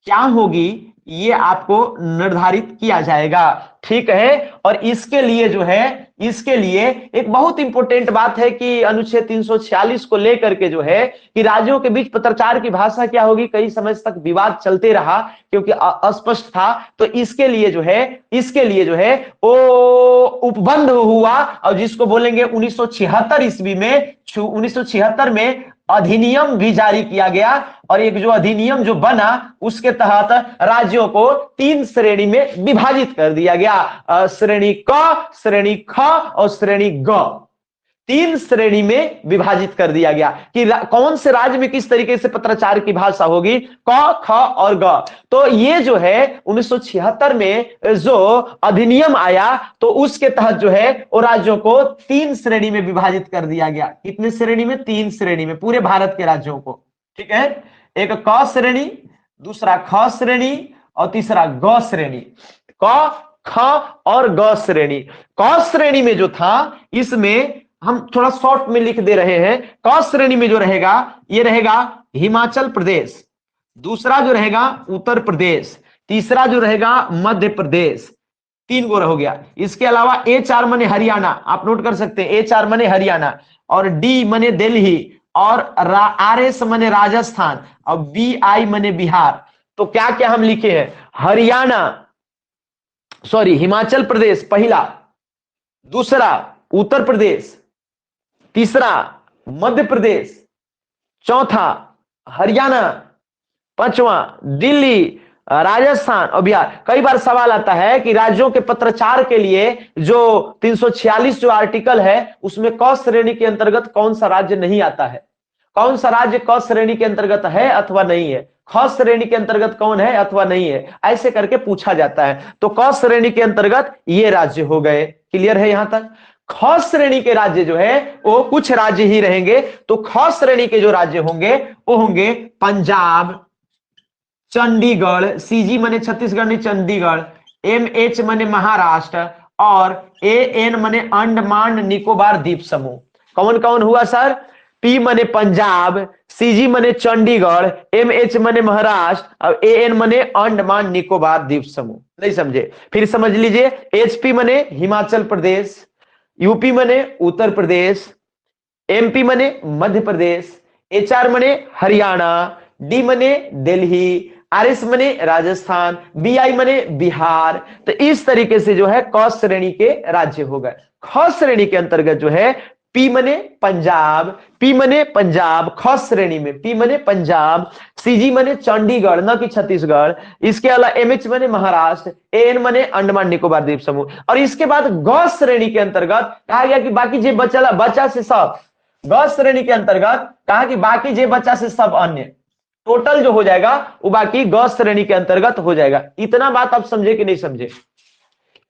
क्या होगी ये आपको निर्धारित किया जाएगा, ठीक है। और इसके लिए जो है, इसके लिए एक बहुत इंपॉर्टेंट बात है कि अनुच्छेद 346 को लेकर के जो है कि राज्यों के बीच पत्राचार की भाषा क्या होगी, कई समय तक विवाद चलते रहा क्योंकि अस्पष्ट था। तो इसके लिए जो है वो उपबंध हुआ, और जिसको बोलेंगे 1976 ईस्वी में, 1976 में अधिनियम भी जारी किया गया, और एक जो अधिनियम जो बना उसके तहत राज्यों को 3 श्रेणी में विभाजित कर दिया गया, श्रेणी क, श्रेणी ख और श्रेणी ग। 3 श्रेणी में विभाजित कर दिया गया कि कौन से राज्य में किस तरीके से पत्राचार की भाषा होगी, क, ख और ग। तो ये जो है 1976 में जो अधिनियम आया, तो उसके तहत जो है वो राज्यों को 3 श्रेणी में विभाजित कर दिया गया। कितने श्रेणी में? 3 श्रेणी में, पूरे भारत के राज्यों को, ठीक है। एक क श्रेणी, दूसरा ख श्रेणी और तीसरा ग श्रेणी। क, ख और ग श्रेणी। क श्रेणी में जो था, इसमें हम थोड़ा शॉर्ट में लिख दे रहे हैं। क श्रेणी में जो रहेगा, ये रहेगा हिमाचल प्रदेश, दूसरा जो रहेगा उत्तर प्रदेश, तीसरा जो रहेगा मध्य प्रदेश। 3 गो हो गया। इसके अलावा A4 मने हरियाणा, आप नोट कर सकते हैं, A4 मने हरियाणा, और D मने दिल्ली, और RS मने राजस्थान, और BI मने बिहार। तो क्या क्या हम लिखे हैं? हिमाचल प्रदेश पहला, दूसरा उत्तर प्रदेश, तीसरा मध्य प्रदेश, चौथा हरियाणा, पांचवा दिल्ली, राजस्थान और बिहार। कई बार सवाल आता है कि राज्यों के पत्राचार के लिए जो 346 जो आर्टिकल है उसमें क श्रेणी के अंतर्गत कौन सा राज्य नहीं आता है, कौन सा राज्य क श्रेणी के अंतर्गत है अथवा नहीं है, ख श्रेणी के अंतर्गत कौन है अथवा नहीं है, ऐसे करके पूछा जाता है। तो क श्रेणी के अंतर्गत ये राज्य हो गए। क्लियर है यहां तक? ख श्रेणी के राज्य जो है वो कुछ राज्य ही रहेंगे। तो ख श्रेणी के जो राज्य होंगे वो होंगे पंजाब, चंडीगढ़, CG मने छत्तीसगढ़ नहीं चंडीगढ़, MH मने महाराष्ट्र, और AN मने अंडमान निकोबार द्वीप समूह। कौन कौन हुआ सर? P मने पंजाब, CG मने चंडीगढ़, MH मने महाराष्ट्र और AN मने अंडमान निकोबार द्वीप समूह। नहीं समझे? फिर समझ लीजिए। HP मने हिमाचल प्रदेश, UP मने उत्तर प्रदेश, MP मने मध्य प्रदेश, HR मने हरियाणा, D मने दिल्ली, RS मने राजस्थान, BI मने बिहार। तो इस तरीके से जो है क श्रेणी के राज्य हो गए। ख श्रेणी के अंतर्गत जो है पी मने पंजाब, पी मने पंजाब, ख श्रेणी में पी मने पंजाब, सीजी मने चंडीगढ़ न कि छत्तीसगढ़, इसके अलावा एमएच मने महाराष्ट्र, एन मने अंडमान निकोबार द्वीप समूह। और इसके बाद ग श्रेणी के अंतर्गत कहा गया कि बाकी जे बचला बच्चा से सब, ग श्रेणी के अंतर्गत कहा कि बाकी जे बच्चा से सब अन्य, टोटल जो हो जाएगा वो बाकी ग श्रेणी के अंतर्गत हो जाएगा। इतना बात आप समझे कि नहीं समझे?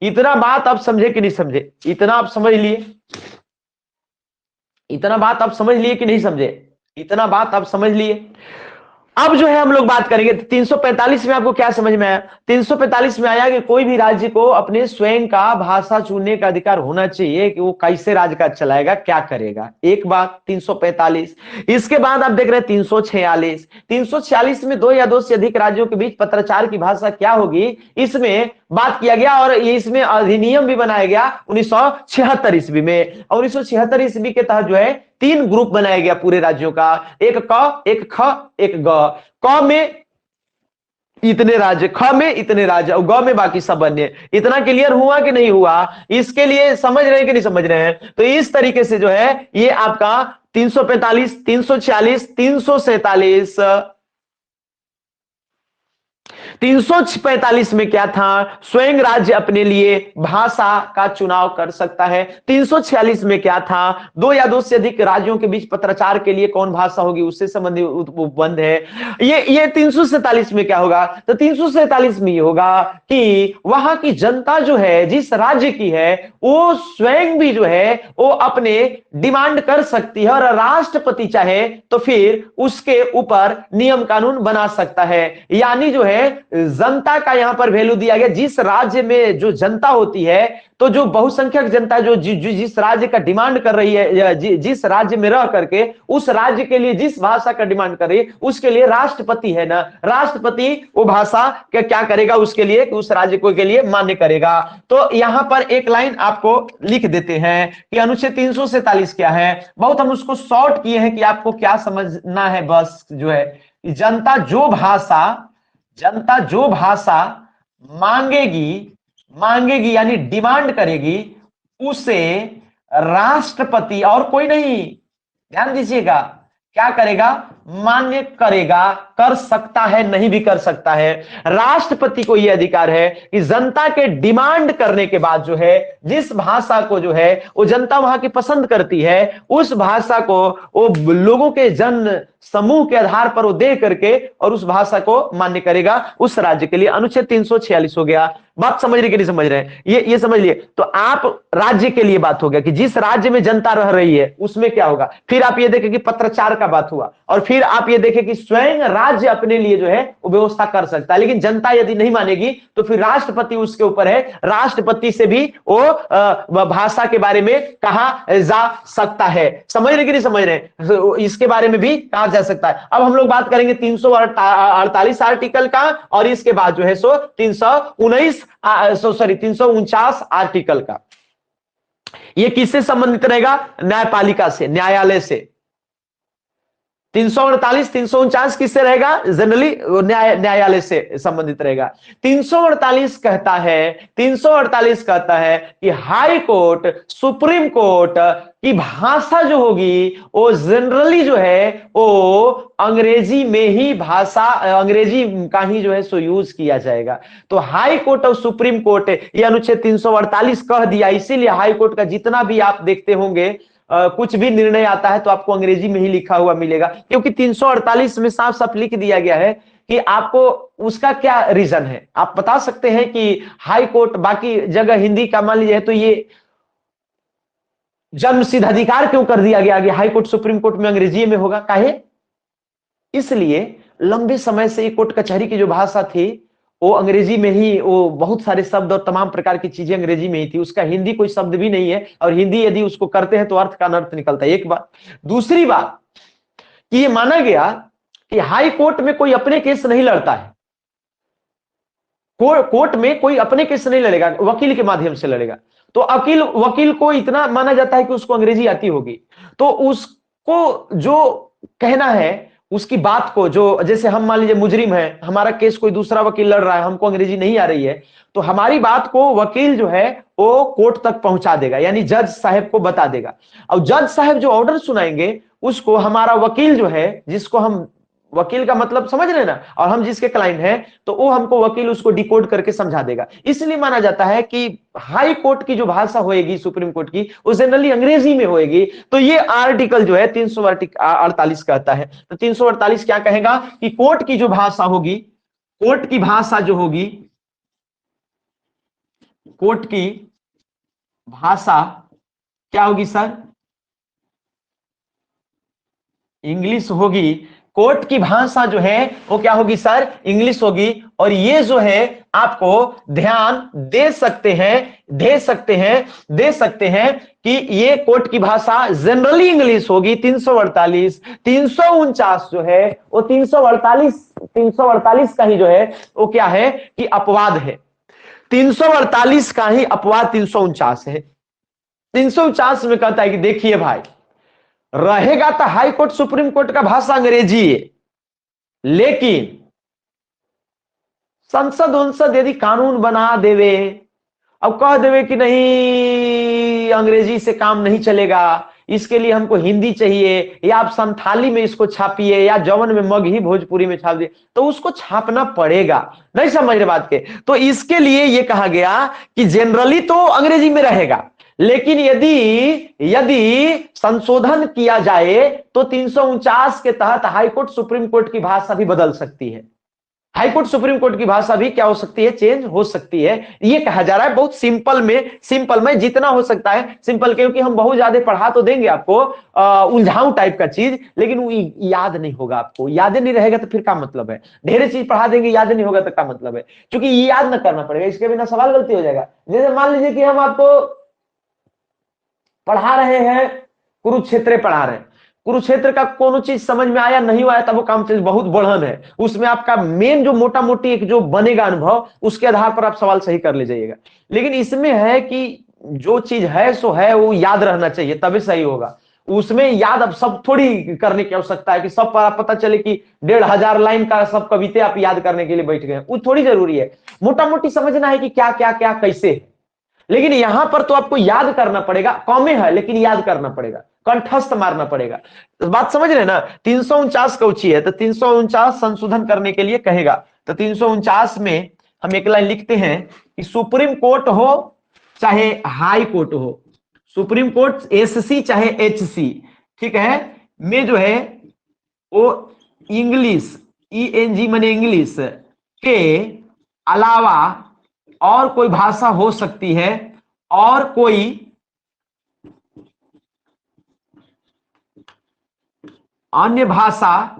इतना बात आप समझे कि नहीं समझे? इतना आप समझ लिए? इतना बात आप समझ लिए कि नहीं समझे? इतना बात आप समझ लिए? अब जो है हम लोग बात करेंगे 345 में आपको क्या समझ में आया? 345 में आया कि कोई भी राज्य को अपने स्वयं का भाषा चुनने का अधिकार होना चाहिए कि वो कैसे राज्य का चलाएगा, क्या करेगा। एक बात 345। इसके बाद आप देख रहे हैं 346। 346 में दो या दो से अधिक राज्यों के बीच पत्राचार की भाषा क्या होगी, इसमें बात किया गया और इसमें अधिनियम भी बनाया गया 1976 ईस्वी में। और 1976 ईस्वी के तहत जो है 3 ग्रुप बनाया गया पूरे राज्यों का, एक क, एक ख, एक ग। क में इतने राज्य, ख में इतने राज्य और ग में बाकी सब अन्य। इतना क्लियर हुआ कि नहीं हुआ? इसके लिए समझ रहे हैं कि नहीं समझ रहे हैं? तो इस तरीके से जो है ये आपका 345, 346, 347, 345 में क्या था? स्वयं राज्य अपने लिए भाषा का चुनाव कर सकता है। 346 में क्या था? दो या दो से अधिक राज्यों के बीच पत्राचार के लिए कौन भाषा होगी उससे संबंधित उपबंध है। ये 347 में क्या होगा? तो 347 में ये होगा कि वहां की जनता जो है जिस राज्य की है वो स्वयं भी जो है वो अपने डिमांड कर सकती है और राष्ट्रपति चाहे तो फिर उसके ऊपर नियम कानून बना सकता है। यानी जो है जनता का यहां पर वैल्यू दिया गया। जिस राज्य में जो जनता होती है तो जो बहुसंख्यक जनता जो जिस राज्य का डिमांड कर रही है, जिस राज्य में रह करके उस राज्य के लिए जिस भाषा का डिमांड कर रही है उसके लिए राष्ट्रपति है ना, राष्ट्रपति वो भाषा क्या करेगा उसके लिए कि उस राज्य को के लिए मान्य करेगा। तो यहां पर एक लाइन आपको लिख देते हैं कि अनुच्छेद 347 क्या है। बहुत हम उसको शॉर्ट किए हैं कि आपको क्या समझना है। बस जो है जनता जो भाषा मांगेगी यानी डिमांड करेगी उसे राष्ट्रपति और कोई नहीं, ध्यान दीजिएगा, क्या करेगा? मान्य करेगा। कर सकता है, नहीं भी कर सकता है। राष्ट्रपति को यह अधिकार है कि जनता के डिमांड करने के बाद जो है जिस भाषा को जो है वो जनता वहां की पसंद करती है उस भाषा को वो लोगों के जन समूह के आधार पर वो दे करके और उस भाषा को मान्य करेगा उस राज्य के लिए। अनुच्छेद 346 हो गया। बात समझ रहे कि नहीं समझ रहे हैं? ये समझ लिए। तो आप राज्य के लिए बात हो गया कि जिस राज्य में जनता रह रही है उसमें क्या होगा। फिर आप ये देखें कि पत्राचार का बात हुआ और फिर आप ये देखें कि स्वयं राज्य अपने लिए जो है वो व्यवस्था कर सकता है, लेकिन जनता यदि नहीं मानेगी तो फिर राष्ट्रपति उसके ऊपर है। राष्ट्रपति से भी वो भाषा के बारे में कहा जा सकता है। समझ रहे कि नहीं समझ रहे? इसके बारे में भी कहा जा सकता है। अब हम लोग बात करेंगे 348 आर्टिकल का और इसके बाद जो है सो 349 आर्टिकल का। ये किससे संबंधित रहेगा? न्यायपालिका से, न्यायालय से। 348 349 किससे रहेगा? जनरली न्यायालय से संबंधित रहेगा। 348 कहता है कि हाई कोर्ट, सुप्रीम कोर्ट की भाषा जो होगी वो जनरली जो है वो अंग्रेजी में ही अंग्रेजी का ही जो है सो यूज किया जाएगा। तो हाई कोर्ट और सुप्रीम कोर्ट ये अनुच्छेद 348 कह दिया, इसीलिए हाई कोर्ट का जितना भी आप देखते होंगे कुछ भी निर्णय आता है तो आपको अंग्रेजी में ही लिखा हुआ मिलेगा, क्योंकि 348 में साफ साफ लिख दिया गया है कि आपको उसका क्या रीजन है। आप बता सकते हैं कि हाई कोर्ट बाकी जगह हिंदी का मान लीजिए तो ये जन्म सिद्ध अधिकार क्यों कर दिया गया कि हाई कोर्ट सुप्रीम कोर्ट में अंग्रेजी में होगा? काहे? इसलिए लंबे समय से कोर्ट कचहरी की जो भाषा थी वो अंग्रेजी में ही, वो बहुत सारे शब्द और तमाम प्रकार की चीजें अंग्रेजी में ही थी। उसका हिंदी कोई शब्द भी नहीं है और हिंदी यदि उसको करते हैं तो अर्थ का अनर्थ निकलता है। एक बात। दूसरी बात कि ये माना गया कि हाई कोर्ट में कोई अपने केस नहीं लड़ता है। कोर्ट में कोई अपने केस नहीं लड़ेगा, वकील के माध्यम से लड़ेगा। तो वकील को इतना माना जाता है कि उसको अंग्रेजी आती होगी, तो उसको जो कहना है उसकी बात को, जो जैसे हम मान लीजिए मुजरिम है, हमारा केस कोई दूसरा वकील लड़ रहा है, हमको अंग्रेजी नहीं आ रही है, तो हमारी बात को वकील जो है वो कोर्ट तक पहुंचा देगा, यानी जज साहब को बता देगा। और जज साहब जो ऑर्डर सुनाएंगे उसको हमारा वकील जो है, जिसको हम, वकील का मतलब समझ रहे हैं ना, और हम जिसके क्लाइंट हैं, तो वो हमको वकील उसको डिकोड करके समझा देगा। इसलिए माना जाता है कि हाई कोर्ट की जो भाषा होएगी सुप्रीम कोर्ट की, वो जनरली अंग्रेजी में होएगी। तो ये आर्टिकल जो है 348 कहता है। तो 348 क्या कहेगा कि कोर्ट की जो भाषा होगी, कोर्ट की भाषा जो होगी, कोर्ट की भाषा क्या होगी सर? इंग्लिश होगी। कोर्ट की भाषा जो है वो क्या होगी सर? इंग्लिश होगी। और ये जो है आपको ध्यान दे सकते हैं, दे सकते हैं कि ये कोर्ट की भाषा जनरली इंग्लिश होगी। 348 349 जो है वो 348 का ही जो है वो क्या है कि अपवाद है। 348 का ही अपवाद 349 है। 349 में कहता है कि देखिए भाई, रहेगा तो हाई कोर्ट सुप्रीम कोर्ट का भाषा अंग्रेजी है, लेकिन संसद उनसद यदि कानून बना देवे, अब कह देवे कि नहीं अंग्रेजी से काम नहीं चलेगा, इसके लिए हमको हिंदी चाहिए, या आप संथाली में इसको छापिए, या जवन में मगही भोजपुरी में छाप दिए, तो उसको छापना पड़ेगा। नहीं समझ रहे बात के? तो इसके लिए यह कहा गया कि जनरली तो अंग्रेजी में रहेगा, लेकिन यदि यदि संशोधन किया जाए तो 349 के तहत हाईकोर्ट सुप्रीम कोर्ट की भाषा भी बदल सकती है। हाईकोर्ट सुप्रीम कोर्ट की भाषा भी क्या हो सकती है? चेंज हो सकती है। यह कहा जा रहा है बहुत सिंपल में जितना हो सकता है सिंपल, क्योंकि हम बहुत ज्यादा पढ़ा तो देंगे आपको उलझाऊ टाइप का चीज, लेकिन वो याद नहीं होगा। आपको याद नहीं रहेगा तो फिर क्या मतलब है? ढेरे चीज पढ़ा देंगे, याद नहीं होगा तो क्या मतलब है? क्योंकि ये याद ना करना पड़ेगा, इसके बिना सवाल गलती हो जाएगा। जैसे मान लीजिए कि हम आपको पढ़ा रहे हैं, कुरुक्षेत्र पढ़ा रहे हैं, कुरुक्षेत्र का कोनो चीज समझ में आया नहीं आया, तब वो काम चीज बहुत बढ़न है, उसमें आपका मेन जो मोटा मोटी एक जो बनेगा अनुभव, उसके आधार पर आप सवाल सही कर ले जाइएगा। लेकिन इसमें है कि जो चीज है सो है, वो याद रहना चाहिए तभी सही होगा। उसमें याद अब सब थोड़ी करने की आवश्यकता है कि सब पर पता चले कि 1500 लाइन का सब कविता आप याद करने के लिए बैठ गए, वो थोड़ी जरूरी है। मोटा मोटी समझना है कि क्या क्या क्या कैसे है। लेकिन यहां पर तो आपको याद करना पड़ेगा, कौमे है लेकिन याद करना पड़ेगा, कंठस्थ मारना पड़ेगा। तो बात समझ रहे ना? 349 कौची है, तो 349 संशोधन करने के लिए कहेगा। तो 349 में हम एक लाइन लिखते हैं कि सुप्रीम कोर्ट हो चाहे हाई कोर्ट हो, सुप्रीम कोर्ट एससी चाहे एचसी, ठीक है, में जो है वो इंग्लिश, ईएनजी माने इंग्लिश के अलावा और कोई भाषा हो सकती है, और कोई अन्य भाषा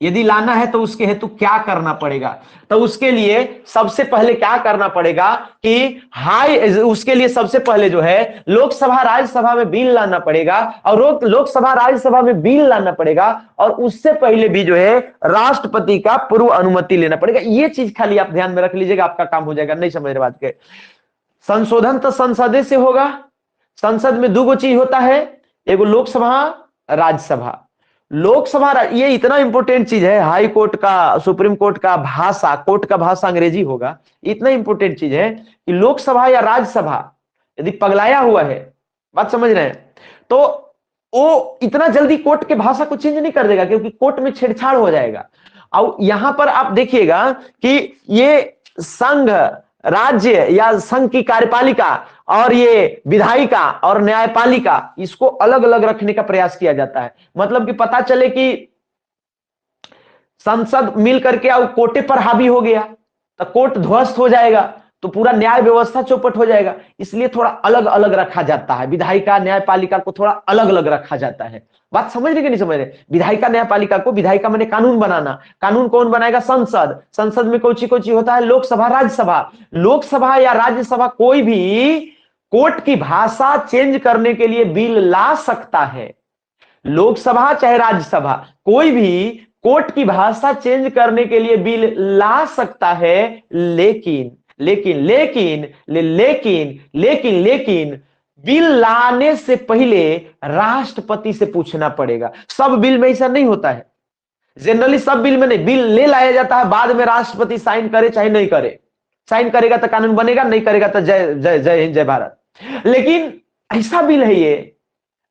यदि लाना है तो उसके हेतु क्या करना पड़ेगा? तो उसके लिए सबसे पहले क्या करना पड़ेगा कि उसके लिए सबसे पहले जो है लोकसभा राज्यसभा में बिल लाना पड़ेगा, और लोकसभा राज्यसभा में बिल लाना पड़ेगा, और उससे पहले भी जो है राष्ट्रपति का पूर्व अनुमति लेना पड़ेगा। ये चीज खाली आप ध्यान में रख लीजिएगा, आपका काम हो जाएगा। नहीं समझ रहे बात के? संशोधन तो संसद से होगा। संसद में दो चीज होता है, एगो लोकसभा, राज्यसभा। लोकसभा, ये इतना इंपॉर्टेंट चीज है, हाई कोर्ट का सुप्रीम कोर्ट का भाषा, कोर्ट का भाषा अंग्रेजी होगा, इतना इंपॉर्टेंट चीज है कि लोकसभा या राज्यसभा यदि पगलाया हुआ है, बात समझ रहे हैं, तो वो इतना जल्दी कोर्ट के भाषा को चेंज नहीं कर देगा, क्योंकि कोर्ट में छेड़छाड़ हो जाएगा। और यहां पर आप देखिएगा कि ये संघ, राज्य या संघ की कार्यपालिका और ये विधायिका और न्यायपालिका, इसको अलग अलग रखने का प्रयास किया जाता है। मतलब कि पता चले कि संसद मिल करके और कोर्टे पर हावी हो गया तो कोर्ट ध्वस्त हो जाएगा, तो पूरा न्याय व्यवस्था चौपट हो जाएगा। इसलिए थोड़ा अलग अलग रखा जाता है, विधायिका न्यायपालिका को थोड़ा अलग अलग रखा जाता है। बात समझ रहे कि नहीं समझ रहे? विधायिका न्यायपालिका को, विधायिका माने कानून बनाना, कानून कौन बनाएगा? संसद। संसद में कोची कोची होता है? लोकसभा, राज्यसभा। लोकसभा या राज्यसभा कोई भी कोर्ट की भाषा चेंज करने के लिए बिल ला सकता है। लोकसभा चाहे राज्यसभा कोई भी कोर्ट की भाषा चेंज करने के लिए बिल ला सकता है, लेकिन लेकिन लेकिन लेकिन लेकिन लेकिन बिल लाने से पहले राष्ट्रपति से पूछना पड़ेगा। सब बिल में ऐसा नहीं होता है, जनरली सब बिल में नहीं, बिल ले लाया जाता है, बाद में राष्ट्रपति साइन करे चाहे नहीं करे। साइन करेगा तो कानून बनेगा, नहीं करेगा तो जय जय जय हिंद जय भारत। लेकिन ऐसा बिल है, ये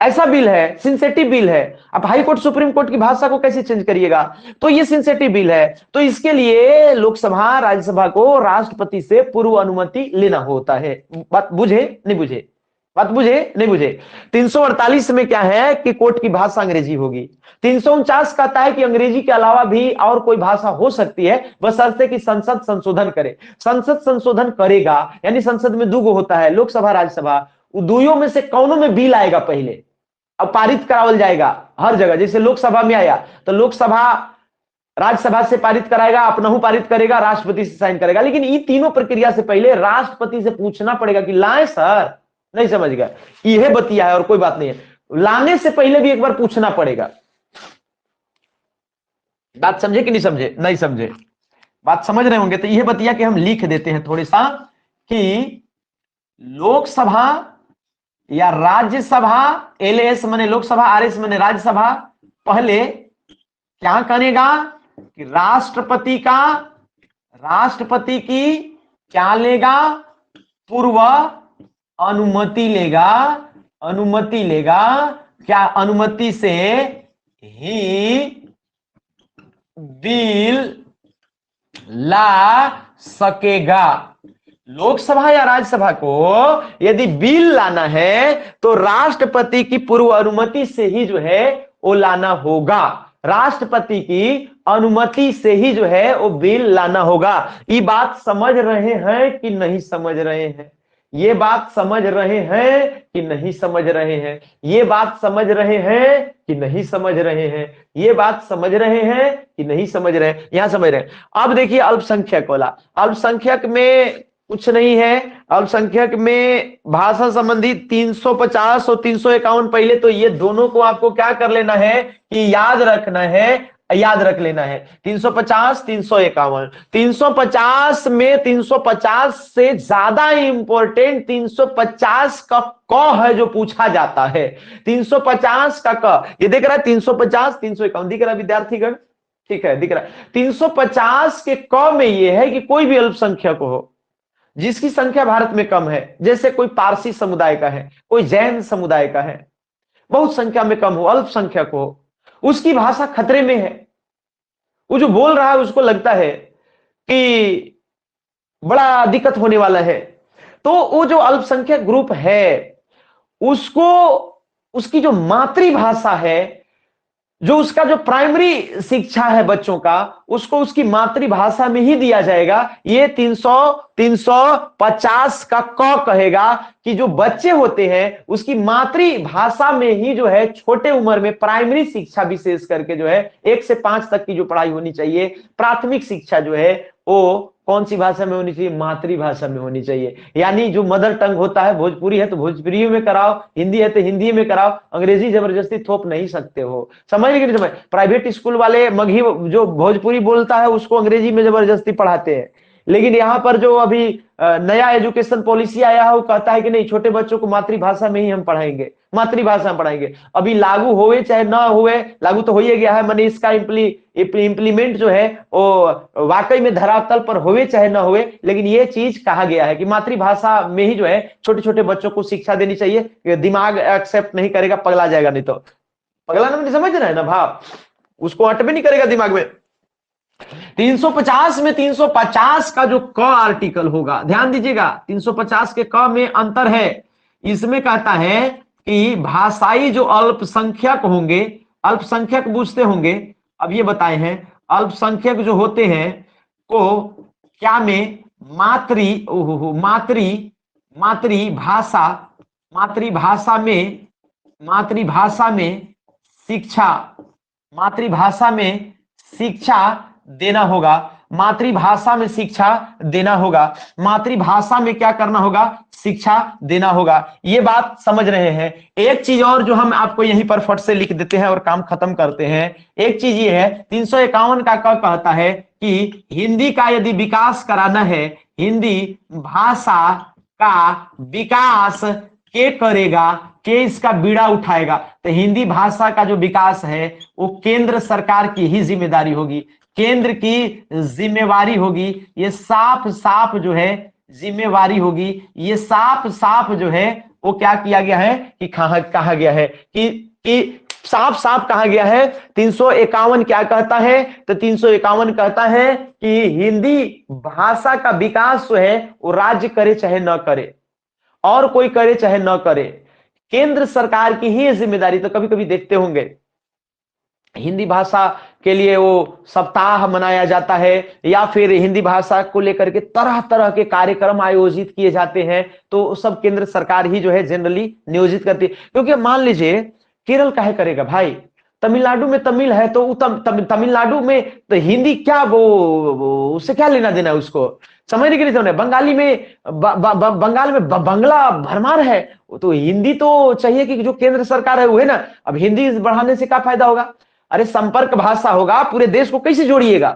ऐसा बिल है, सिंसेटिव बिल है। आप हाई कोर्ट सुप्रीम कोर्ट की भाषा को कैसे चेंज करिएगा? तो ये सिंसेटिव बिल है, तो इसके लिए लोकसभा राज्यसभा को राष्ट्रपति से पूर्व अनुमति लेना होता है। बात बुझे नहीं बुझे? बात बुझे नहीं बुझे? 348 में क्या है कि कोर्ट की भाषा अंग्रेजी होगी। 349 कहता है कि अंग्रेजी के अलावा भी और कोई भाषा हो सकती है, बशर्ते कि संसद संशोधन करे। संसद संशोधन करेगा, यानी संसद में दो होता है, लोकसभा राज्यसभा, दुइयों में से कौनों में बिल आएगा पहले, अब पारित करावल जाएगा हर जगह। जैसे लोकसभा में आया तो लोकसभा राज्यसभा से पारित कराएगा, अपना पारित करेगा, राष्ट्रपति से साइन करेगा। लेकिन ये तीनों प्रक्रिया से पहले राष्ट्रपति से पूछना पड़ेगा कि लाए सर, नहीं समझ गया, यह बतिया है और कोई बात नहीं है। लाने से पहले भी एक बार पूछना पड़ेगा। बात समझे कि नहीं समझे? नहीं समझे? बात समझ रहे होंगे तो यह बतिया कि हम लिख देते हैं थोड़ी सा कि लोकसभा या राज्यसभा, एलएस माने लोकसभा, आरएस माने राज्यसभा, पहले क्या करेगा कि राष्ट्रपति की क्या लेगा? पूर्व अनुमति लेगा। अनुमति लेगा, क्या अनुमति से ही बिल ला सकेगा। लोकसभा या राज्यसभा को यदि बिल लाना है तो राष्ट्रपति की पूर्व अनुमति से ही जो है वो लाना होगा। राष्ट्रपति की अनुमति से ही जो है वो बिल लाना होगा। ये बात समझ रहे हैं कि नहीं समझ रहे हैं? ये बात समझ रहे हैं कि नहीं समझ रहे हैं? ये बात समझ रहे हैं कि नहीं समझ रहे हैं? ये बात समझ रहे हैं कि नहीं समझ रहे हैं? यहां समझ रहे हैं। अब देखिए अल्पसंख्यक वाला, अल्पसंख्यक में कुछ नहीं है। अल्पसंख्यक में भाषा संबंधी 350 और 351, पहले तो ये दोनों को आपको क्या कर लेना है कि याद रखना है, याद रख लेना है। 350 351, 350 में 350 से ज्यादा इंपॉर्टेंट 350 का क है जो पूछा जाता है। 350 का क, ये देख रहा है 350 351 दिख रहा है विद्यार्थीगण? ठीक है, दिख रहा है। 350 के क में यह है कि कोई भी अल्पसंख्यक हो जिसकी संख्या भारत में कम है, जैसे कोई पारसी समुदाय का है, कोई जैन समुदाय का है, बहुत संख्या में कम हो, अल्पसंख्यक हो, उसकी भाषा खतरे में है। वो जो बोल रहा है उसको लगता है कि बड़ा दिक्कत होने वाला है, तो वो जो अल्पसंख्यक ग्रुप है उसको उसकी जो मातृभाषा है, जो उसका जो प्राइमरी शिक्षा है बच्चों का, उसको उसकी मातृभाषा में ही दिया जाएगा। ये 350 का क कहेगा कि जो बच्चे होते हैं उसकी मातृभाषा में ही जो है छोटे उम्र में प्राइमरी शिक्षा विशेष करके जो है 1 से 5 तक की जो पढ़ाई होनी चाहिए, प्राथमिक शिक्षा जो है वो कौन सी भाषा में होनी चाहिए? मातृभाषा में होनी चाहिए। यानी जो मदर टंग होता है, भोजपुरी है तो भोजपुरी में कराओ, हिंदी है तो हिंदी में कराओ, अंग्रेजी जबरदस्ती थोप नहीं सकते हो। समझ कि नहीं समझ? प्राइवेट स्कूल वाले मगही जो भोजपुरी बोलता है उसको अंग्रेजी में जबरदस्ती पढ़ाते हैं। लेकिन यहाँ पर जो अभी नया एजुकेशन पॉलिसी आया है वो कहता है कि नहीं, छोटे बच्चों को मातृभाषा में ही हम पढ़ाएंगे, मातृभाषा में पढ़ाएंगे। अभी लागू होवे चाहे ना होवे, लागू तो हो ही गया है, माने इसका इम्प्लीमेंट जो है वो वाकई में धरातल पर होवे चाहे ना होवे, लेकिन ये चीज कहा गया है कि मातृभाषा में ही जो है छोटे छोटे बच्चों को शिक्षा देनी चाहिए। दिमाग एक्सेप्ट नहीं करेगा, पगला जाएगा, नहीं तो पगला नहीं समझ रहा है ना भाव, उसको अटवे नहीं करेगा दिमाग में। 350 में 350 का जो क आर्टिकल होगा, ध्यान दीजिएगा, 350 के क में अंतर है। इसमें कहता है कि भाषाई जो अल्पसंख्यक होंगे, अल्पसंख्यक बूझते होंगे, अब ये बताए हैं अल्पसंख्यक जो होते हैं को क्या में मातृभाषा में शिक्षा देना होगा। मातृभाषा में शिक्षा देना होगा। मातृभाषा में क्या करना होगा? शिक्षा देना होगा। ये बात समझ रहे हैं? एक चीज और जो हम आपको यहीं पर फट से लिख देते हैं और काम खत्म करते हैं। एक चीज ये है, 351 का क कहता है कि हिंदी का यदि विकास कराना है, हिंदी भाषा का विकास के करेगा, के इसका बीड़ा उठाएगा। तो हिंदी भाषा का जो विकास है वो केंद्र सरकार की ही जिम्मेदारी होगी, केंद्र की जिम्मेवारी होगी। ये साफ साफ जो है जिम्मेवारी होगी, ये साफ साफ जो है वो क्या किया गया है कि कहा गया है कि साफ साफ कहा गया है। 351 क्या कहता है? तो 351 कहता है कि हिंदी भाषा का विकास जो है वो राज्य करे चाहे न करे, और कोई करे चाहे न करे, केंद्र सरकार की ही जिम्मेदारी। तो कभी कभी देखते होंगे हिंदी भाषा के लिए वो सप्ताह मनाया जाता है, या फिर हिंदी भाषा को लेकर के तरह तरह के कार्यक्रम आयोजित किए जाते हैं, तो सब केंद्र सरकार ही जो है जनरली नियोजित करती है। क्योंकि मान लीजिए केरल काहे करेगा भाई, तमिलनाडु में तमिल है तो तमिलनाडु में तो हिंदी क्या वो उससे क्या लेना देना है उसको, समझने के लिए तो बंगाली में बंगाल में बंगला भरमार है, तो हिंदी तो चाहिए कि जो केंद्र सरकार है वो है ना। अब हिंदी बढ़ाने से क्या फायदा होगा? अरे संपर्क भाषा होगा, पूरे देश को कैसे जोड़िएगा?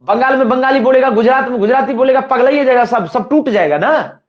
बंगाल में बंगाली बोलेगा, गुजरात में गुजराती बोलेगा, पगला ही जाएगा, सब टूट जाएगा ना।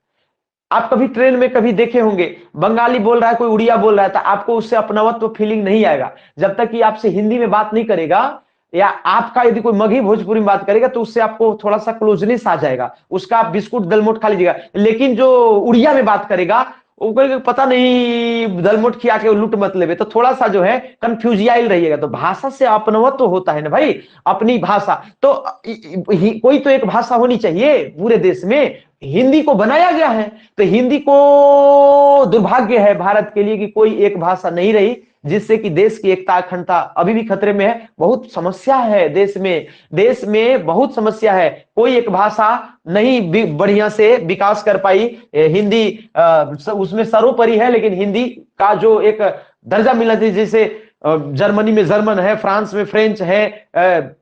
आप कभी ट्रेन में कभी देखे होंगे बंगाली बोल रहा है, कोई उड़िया बोल रहा है, तो आपको उससे अपनावत्व फीलिंग नहीं आएगा जब तक कि आपसे हिंदी में बात नहीं करेगा, या आपका यदि कोई मगही भोजपुरी में बात करेगा तो उससे आपको थोड़ा सा क्लोजनेस आ जाएगा, उसका आप बिस्कुट दलमोट खा लीजिएगा। लेकिन जो उड़िया में बात करेगा वो पता नहीं दलमोट खिया के लूट मत लेवे, तो थोड़ा सा जो है कंफ्यूजियाइल रहिएगा। तो भाषा से अपनवत्व तो होता है ना भाई, अपनी भाषा तो कोई तो एक भाषा होनी चाहिए पूरे देश में। हिंदी को बनाया गया है, तो हिंदी को दुर्भाग्य है भारत के लिए कि कोई एक भाषा नहीं रही, जिससे कि देश की एकता अखंडता अभी भी खतरे में है। बहुत समस्या है देश में बहुत समस्या है, कोई एक भाषा नहीं बढ़िया से विकास कर पाई। हिंदी उसमें सर्वोपरि है, लेकिन हिंदी का जो एक दर्जा मिला था, जैसे जर्मनी में जर्मन है, फ्रांस में फ्रेंच है,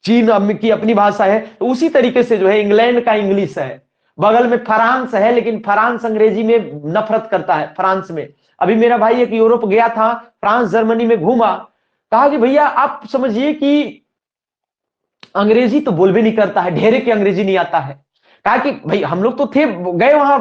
चीन की अपनी भाषा है, तो उसी तरीके से जो है इंग्लैंड का इंग्लिश है, बगल में फ्रांस है, लेकिन फ्रांस अंग्रेजी में नफरत करता है फ्रांस में। अभी मेरा भाई एक यूरोप गया था, फ्रांस जर्मनी में घूमा, कहा कि भैया आप समझिए कि अंग्रेजी तो बोल भी नहीं करता है, ढेरे के अंग्रेजी नहीं आता है। कहा कि भाई हम लोग तो थे गए वहां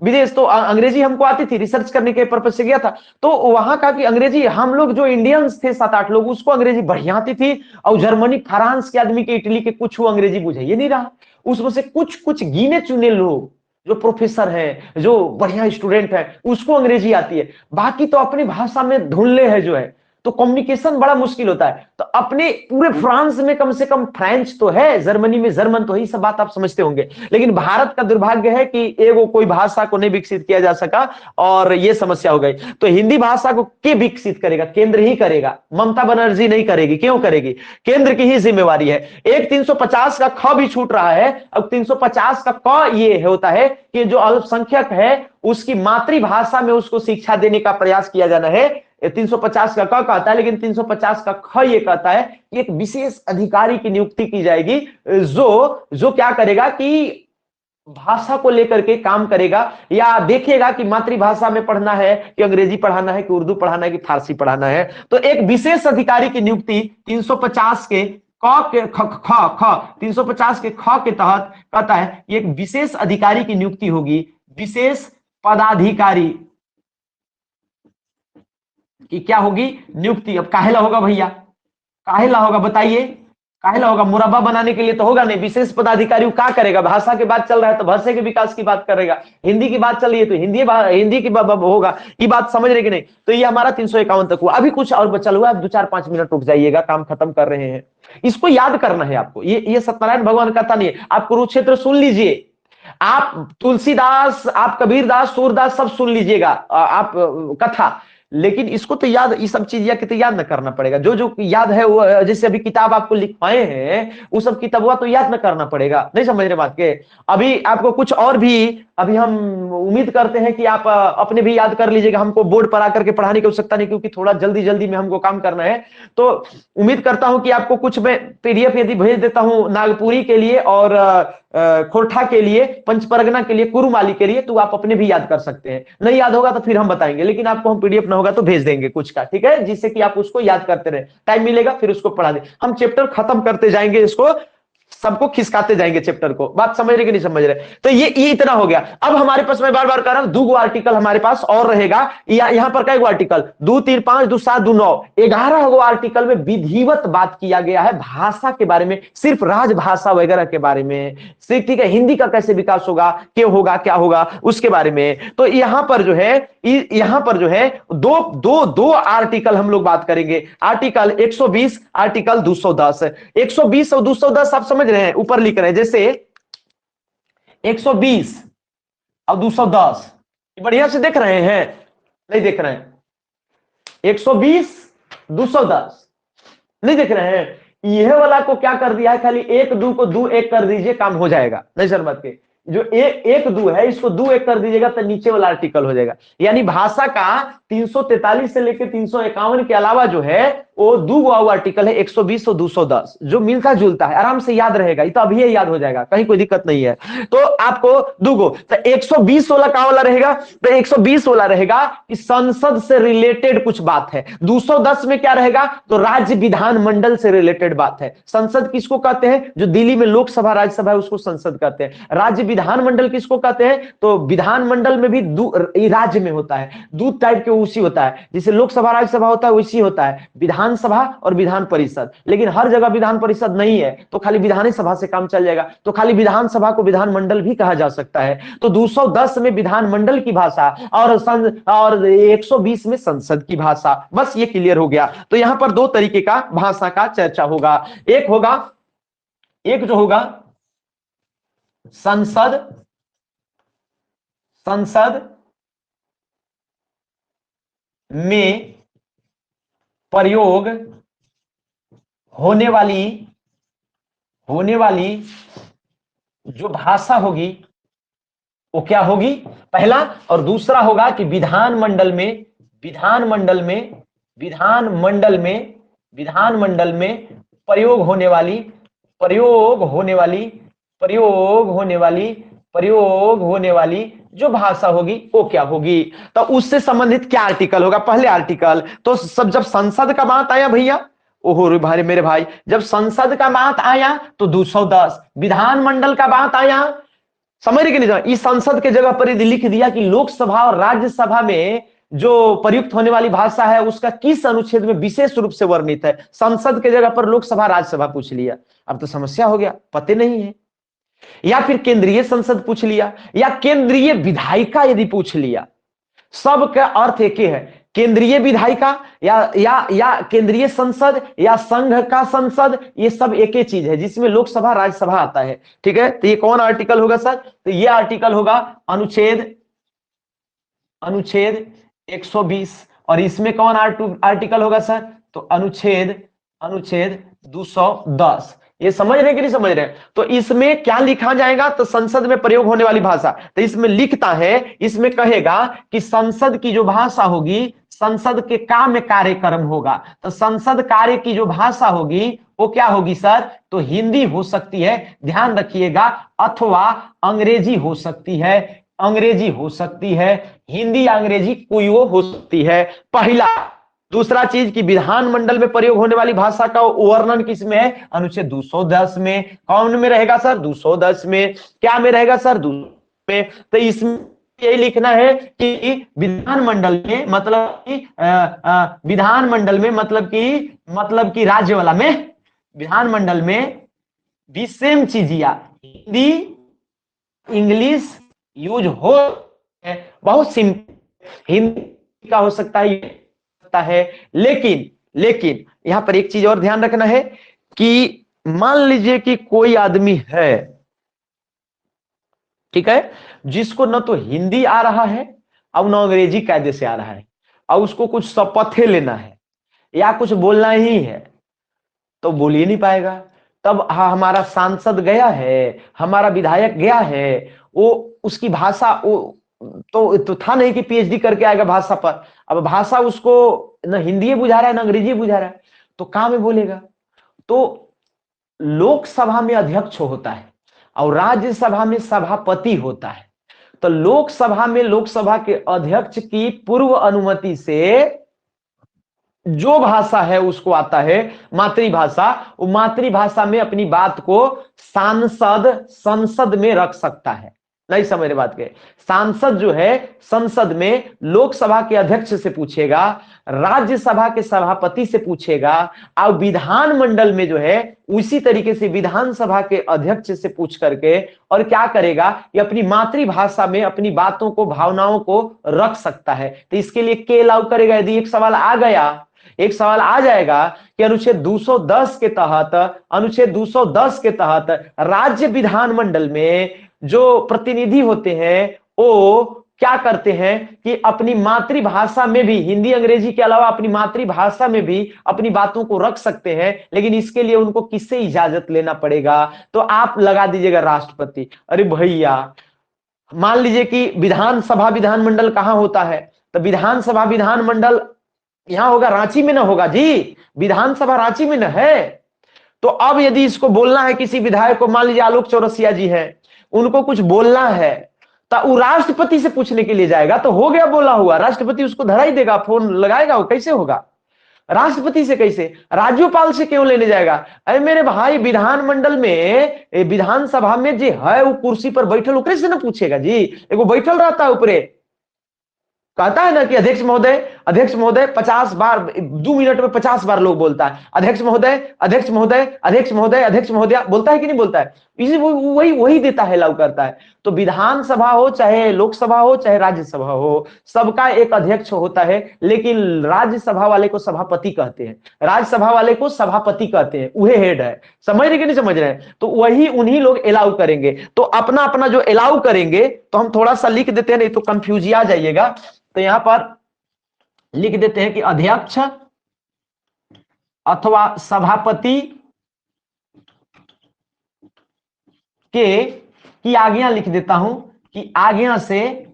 विदेश, तो अंग्रेजी हमको आती थी, रिसर्च करने के पर्पज से गया था, तो वहां कहा कि अंग्रेजी हम लोग जो इंडियंस थे 7-8 लोग, उसको अंग्रेजी बढ़िया आती थी, और जर्मनी फ्रांस के आदमी के इटली के कुछ वो अंग्रेजी बुझे ये नहीं रहा। उसमें से कुछ कुछ गिने चुने लोग जो प्रोफेसर है, जो बढ़िया स्टूडेंट है, उसको अंग्रेजी आती है, बाकी तो अपनी भाषा में धुनले है जो है, तो कम्युनिकेशन बड़ा मुश्किल होता है। तो अपने पूरे फ्रांस में कम से कम फ्रेंच तो है, जर्मनी में जर्मन तो है, सब बात आप समझते होंगे। लेकिन भारत का दुर्भाग्य है कि एगो कोई भाषा को नहीं विकसित किया जा सका, और ये समस्या हो गई। तो हिंदी भाषा को के विकसित करेगा? केंद्र ही करेगा, ममता बनर्जी नहीं करेगी। क्यों करेगी? केंद्र की ही जिम्मेवारी है। एक 350 का ख भी छूट रहा है, अब 350 का क ये होता है कि जो अल्पसंख्यक है उसकी मातृभाषा में उसको शिक्षा देने का प्रयास किया जाना है। 350 का क कहता है, लेकिन 350 का ख ये कहता है कि एक विशेष अधिकारी की नियुक्ति की जाएगी, जो क्या करेगा कि भाषा को लेकर के काम करेगा, या देखेगा कि मातृभाषा में पढ़ना है कि अंग्रेजी पढ़ाना है कि उर्दू पढ़ाना है कि फारसी पढ़ाना है। तो एक विशेष अधिकारी की नियुक्ति 350 के क के ख 350 के ख के तहत कहता है कि एक विशेष अधिकारी की नियुक्ति होगी, विशेष पदाधिकारी कि क्या होगी? नियुक्ति। अब काहेला होगा भैया? काहेला होगा बताइए? काहेला होगा? मुरब्बा बनाने के लिए तो होगा नहीं। विशेष पदाधिकारी क्या करेगा? भाषा की बात चल रहा है तो भाषा के विकास की बात करेगा, हिंदी की बात चल रही है तो हिंदी की होगा। ये बात समझ रहे कि नहीं? तो ये हमारा 351 तक हुआ। अभी कुछ और बचा हुआ है, 2-4-5 मिनट रुक जाइएगा, काम खत्म कर रहे हैं। इसको याद करना है आपको। ये सत्यनारायण भगवान कथा नहीं है। आप कुरुक्षेत्र सुन लीजिए, आप तुलसीदास, आप कबीरदास, सूरदास सब सुन लीजिएगा आप कथा, लेकिन इसको तो याद, ये सब चीज तो याद न करना पड़ेगा। जो जो याद है वो, जैसे अभी किताब आपको लिखवाए हैं वो सब किताबा तो याद न करना पड़ेगा। नहीं समझ रहे बात के? अभी आपको कुछ और भी, अभी हम उम्मीद करते हैं कि आप अपने भी याद कर लीजिएगा। हमको बोर्ड पर आकर के पढ़ाने की आवश्यकता नहीं, क्योंकि थोड़ा जल्दी जल्दी में हमको काम करना है। तो उम्मीद करता हूं कि आपको कुछ मैं पीडीएफ यदि भेज देता हूं नागपुरी के लिए और खोरठा के लिए, पंचपरगना के लिए, कुरुमाली के लिए, तो आप अपने भी याद कर सकते हैं। नहीं याद होगा तो फिर हम बताएंगे, लेकिन आपको हम पीडीएफ ना होगा तो भेज देंगे कुछ का, ठीक है, जिससे कि आप उसको याद करते रहे। टाइम मिलेगा फिर उसको पढ़ा दे। हम चैप्टर खत्म करते जाएंगे इसको सबको खिसकाते जाएंगे चैप्टर को। बात समझ रहे कि नहीं समझ रहे? तो ये इतना हो गया। अब हमारे पास, मैं बार बार कह रहा हूं, दो आर्टिकल हमारे पास और रहेगा। यहां पर कई आर्टिकल, 2 3 5 2 7 2 9 11 गो आर्टिकल में विधिवत बात किया गया है भाषा के बारे में, सिर्फ राजभाषा वगैरह के बारे में, सिर्फ ठीक है हिंदी का कैसे विकास होगा, क्यों होगा, क्या होगा, उसके बारे में। तो यहां पर जो है, यहां पर जो है दो दो दो आर्टिकल हम लोग बात करेंगे। Article 120, article 210। 120 और 210 आप समझ रहे हैं, ऊपर लिख रहे हैं, जैसे 120 और 210 बढ़िया से देख रहे हैं, नहीं देख रहे हैं? 120 210 नहीं देख रहे हैं? यह वाला को क्या कर दिया है, खाली एक दो को दो एक कर दीजिए, काम हो जाएगा। नहीं सर बात के, जो एक दो है इसको दो एक कर दीजिएगा तो नीचे वाला आर्टिकल हो जाएगा। यानी भाषा का 343 से लेकर 351 के अलावा जो है वो दो आर्टिकल है, 120 और 210, जो मिलता जुलता है, आराम से याद रहेगा। ये तो अभी याद हो जाएगा, कहीं कोई दिक्कत नहीं है। तो आपको दूगो, तो 120 वाला कहां वाला रहेगा? तो 120 वाला रहेगा कि संसद से रिलेटेड कुछ बात है। 210 में क्या रहेगा? तो राज्य विधानमंडल से रिलेटेड बात है। संसद किसको कहते हैं? जो दिल्ली में लोकसभा राज्यसभा है उसको संसद कहते हैं। राज्य विधानमंडल किसको कहते हैं? तो विधानमंडल में भी राज्य में होता है, दो टाइप के उसी होता है, जैसे लोकसभा राज्यसभा होता है वैसी होता है विधानसभा और विधान परिषद। लेकिन हर जगह विधान परिषद नहीं है, तो खाली विधान सभा से काम चल जाएगा, तो खाली विधानसभा को विधानमंडल भी कहा जा सकता है। तो 210 में विधानमंडल की भाषा और 120 में संसद की भाषा। बस ये क्लियर हो गया। तो यहां पर दो तरीके का भाषा का चर्चा होगा। एक होगा, एक जो होगा संसद में प्रयोग होने वाली जो भाषा होगी वो क्या होगी, पहला। और दूसरा होगा कि विधानमंडल में प्रयोग होने वाली जो भाषा होगी वो क्या होगी। तो उससे संबंधित क्या आर्टिकल होगा? पहले आर्टिकल तो सब, जब संसद का बात आया भैया, ओहो भाई मेरे भाई, जब संसद का बात आया तो 210, विधानमंडल का बात आया, समझ रहे कि नहीं? इस संसद के जगह पर यदि लिख दिया कि लोकसभा और राज्यसभा में जो प्रयुक्त होने वाली भाषा है उसका किस अनुच्छेद में विशेष रूप से वर्णित है, संसद के जगह पर लोकसभा राज्यसभा पूछ लिया, अब तो समस्या हो गया, पते नहीं है। या फिर केंद्रीय संसद पूछ लिया, या केंद्रीय विधायिका यदि पूछ लिया, सब का अर्थ एक ही है, केंद्रीय विधायिका या केंद्रीय संसद या संघ का संसद, ये सब एक ही चीज है जिसमें लोकसभा राज्यसभा आता है। ठीक है, तो ये कौन आर्टिकल होगा सर? तो ये आर्टिकल होगा अनुच्छेद 120। और इसमें कौन आर्टिकल होगा सर? तो अनुच्छेद 210। ये समझ रहे कि नहीं समझ रहे? तो इसमें क्या लिखा जाएगा? तो संसद में प्रयोग होने वाली भाषा, तो इसमें लिखता है, इसमें कहेगा कि संसद की जो भाषा होगी, संसद के काम में कार्यक्रम होगा, तो संसद कार्य की जो भाषा होगी वो क्या होगी सर? तो हिंदी हो सकती है, ध्यान रखिएगा, अथवा अंग्रेजी हो सकती है, हिंदी या अंग्रेजी कोई वो हो सकती है, पहला। दूसरा चीज कि विधानमंडल में प्रयोग होने वाली भाषा का वर्णन किसमें है? अनुच्छेद 210 में। कौन में रहेगा सर? 210 में। क्या में रहेगा सर? 210 में। तो इसमें यही लिखना है कि विधानमंडल में मतलब कि राज्य वाला में, विधानमंडल में भी सेम चीज या हिंदी इंग्लिश यूज हो, बहुत सिंपल, हिंदी का हो सकता है, लेकिन यहां पर एक चीज और ध्यान रखना है कि मान लीजिए कि कोई आदमी है, ठीक है, जिसको न तो हिंदी आ रहा है और न अंग्रेजी कायदे से आ रहा है, और उसको कुछ शपथे लेना है या कुछ बोलना ही है, तो बोल ही नहीं पाएगा। तब हमारा सांसद गया है, हमारा विधायक गया है, वो उसकी भाषा वो तो था नहीं कि पीएचडी करके आएगा भाषा पर। अब भाषा उसको न हिंदी बुझा रहा है न अंग्रेजी बुझा रहा है, तो कहां में बोलेगा? तो लोकसभा में अध्यक्ष होता है और राज्यसभा में सभापति होता है। तो लोकसभा में लोकसभा के अध्यक्ष की पूर्व अनुमति से जो भाषा है उसको आता है मातृभाषा, वो मातृभाषा में अपनी बात को सांसद संसद में रख सकता है। नहीं समझ रहे बात के? सांसद जो है संसद में लोकसभा के अध्यक्ष से पूछेगा, राज्यसभा के सभापति से पूछेगा, और विधानमंडल में जो है उसी तरीके से विधानसभा के अध्यक्ष से पूछ करके और क्या करेगा, ये अपनी मातृभाषा में अपनी बातों को, भावनाओं को रख सकता है। तो इसके लिए के लागू करेगा। यदि एक सवाल आ गया, एक सवाल आ जाएगा कि अनुच्छेद 210 के तहत, अनुच्छेद 210 के तहत राज्य विधानमंडल में जो प्रतिनिधि होते हैं वो क्या करते हैं कि अपनी मातृभाषा में भी, हिंदी अंग्रेजी के अलावा अपनी मातृभाषा में भी अपनी बातों को रख सकते हैं, लेकिन इसके लिए उनको किससे इजाजत लेना पड़ेगा? तो आप लगा दीजिएगा राष्ट्रपति। अरे भैया, मान लीजिए कि विधानसभा विधानमंडल कहां होता है, तो विधानसभा विधानमंडल यहां होगा, रांची में ना होगा जी, विधानसभा रांची में ना है। तो अब यदि इसको बोलना है किसी विधायक को, मान लीजिए आलोक चौरसिया जी है, उनको कुछ बोलना है तो वो राष्ट्रपति से पूछने के लिए जाएगा, तो हो गया बोला हुआ, राष्ट्रपति उसको धरा ही देगा, फोन लगाएगा, वो कैसे होगा? राष्ट्रपति से कैसे? राज्यपाल से क्यों लेने जाएगा? अरे मेरे भाई, विधानमंडल में, विधानसभा में जो है वो कुर्सी पर बैठल, वो कैसे ना पूछेगा जी? एगो बैठल रहता है ऊपरे, कहता है ना कि अध्यक्ष महोदय, अध्यक्ष महोदय 50 बार, 2 मिनट में 50 बार लोग बोलता है अध्यक्ष महोदय, अध्यक्ष महोदय, अध्यक्ष महोदय, अध्यक्ष महोदय, बोलता है कि नहीं बोलता है? इसी वही वही देता है, लागू करता है। तो विधानसभा हो, चाहे लोकसभा हो, चाहे राज्यसभा हो, सबका एक अध्यक्ष होता है, लेकिन राज्यसभा वाले को सभापति कहते हैं, राज्यसभा वाले को सभापति कहते हैं, वही हेड है। समझ रहे कि नहीं समझ रहे हैं? तो वही उन्हीं लोग अलाउ करेंगे। तो अपना अपना जो अलाउ करेंगे, तो हम थोड़ा सा लिख देते हैं, नहीं तो कंफ्यूज आ जाइएगा। तो यहां पर लिख देते हैं कि अध्यक्ष अथवा सभापति के की आज्ञा लिख देता हूं कि आज्ञा से,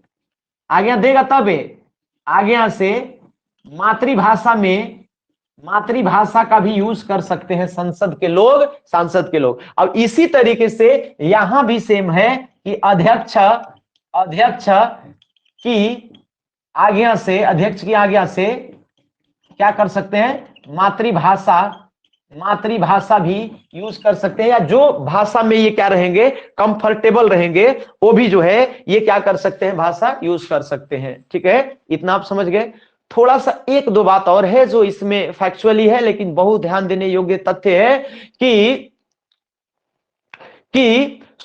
आज्ञा देगा तब, आज्ञा से मातृभाषा में, मातृभाषा का भी यूज कर सकते हैं संसद के लोग, सांसद के लोग। अब इसी तरीके से यहां भी सेम है कि अध्यक्ष, अध्यक्ष की आज्ञा से, अध्यक्ष की आज्ञा से क्या कर सकते हैं, मातृभाषा, मातृभाषा भी यूज कर सकते हैं, या जो भाषा में ये क्या रहेंगे, कंफर्टेबल रहेंगे, वो भी जो है ये क्या कर सकते हैं, भाषा यूज कर सकते हैं। ठीक है, इतना आप समझ गए। थोड़ा सा एक दो बात और है जो इसमें फैक्चुअली है, लेकिन बहुत ध्यान देने योग्य तथ्य है कि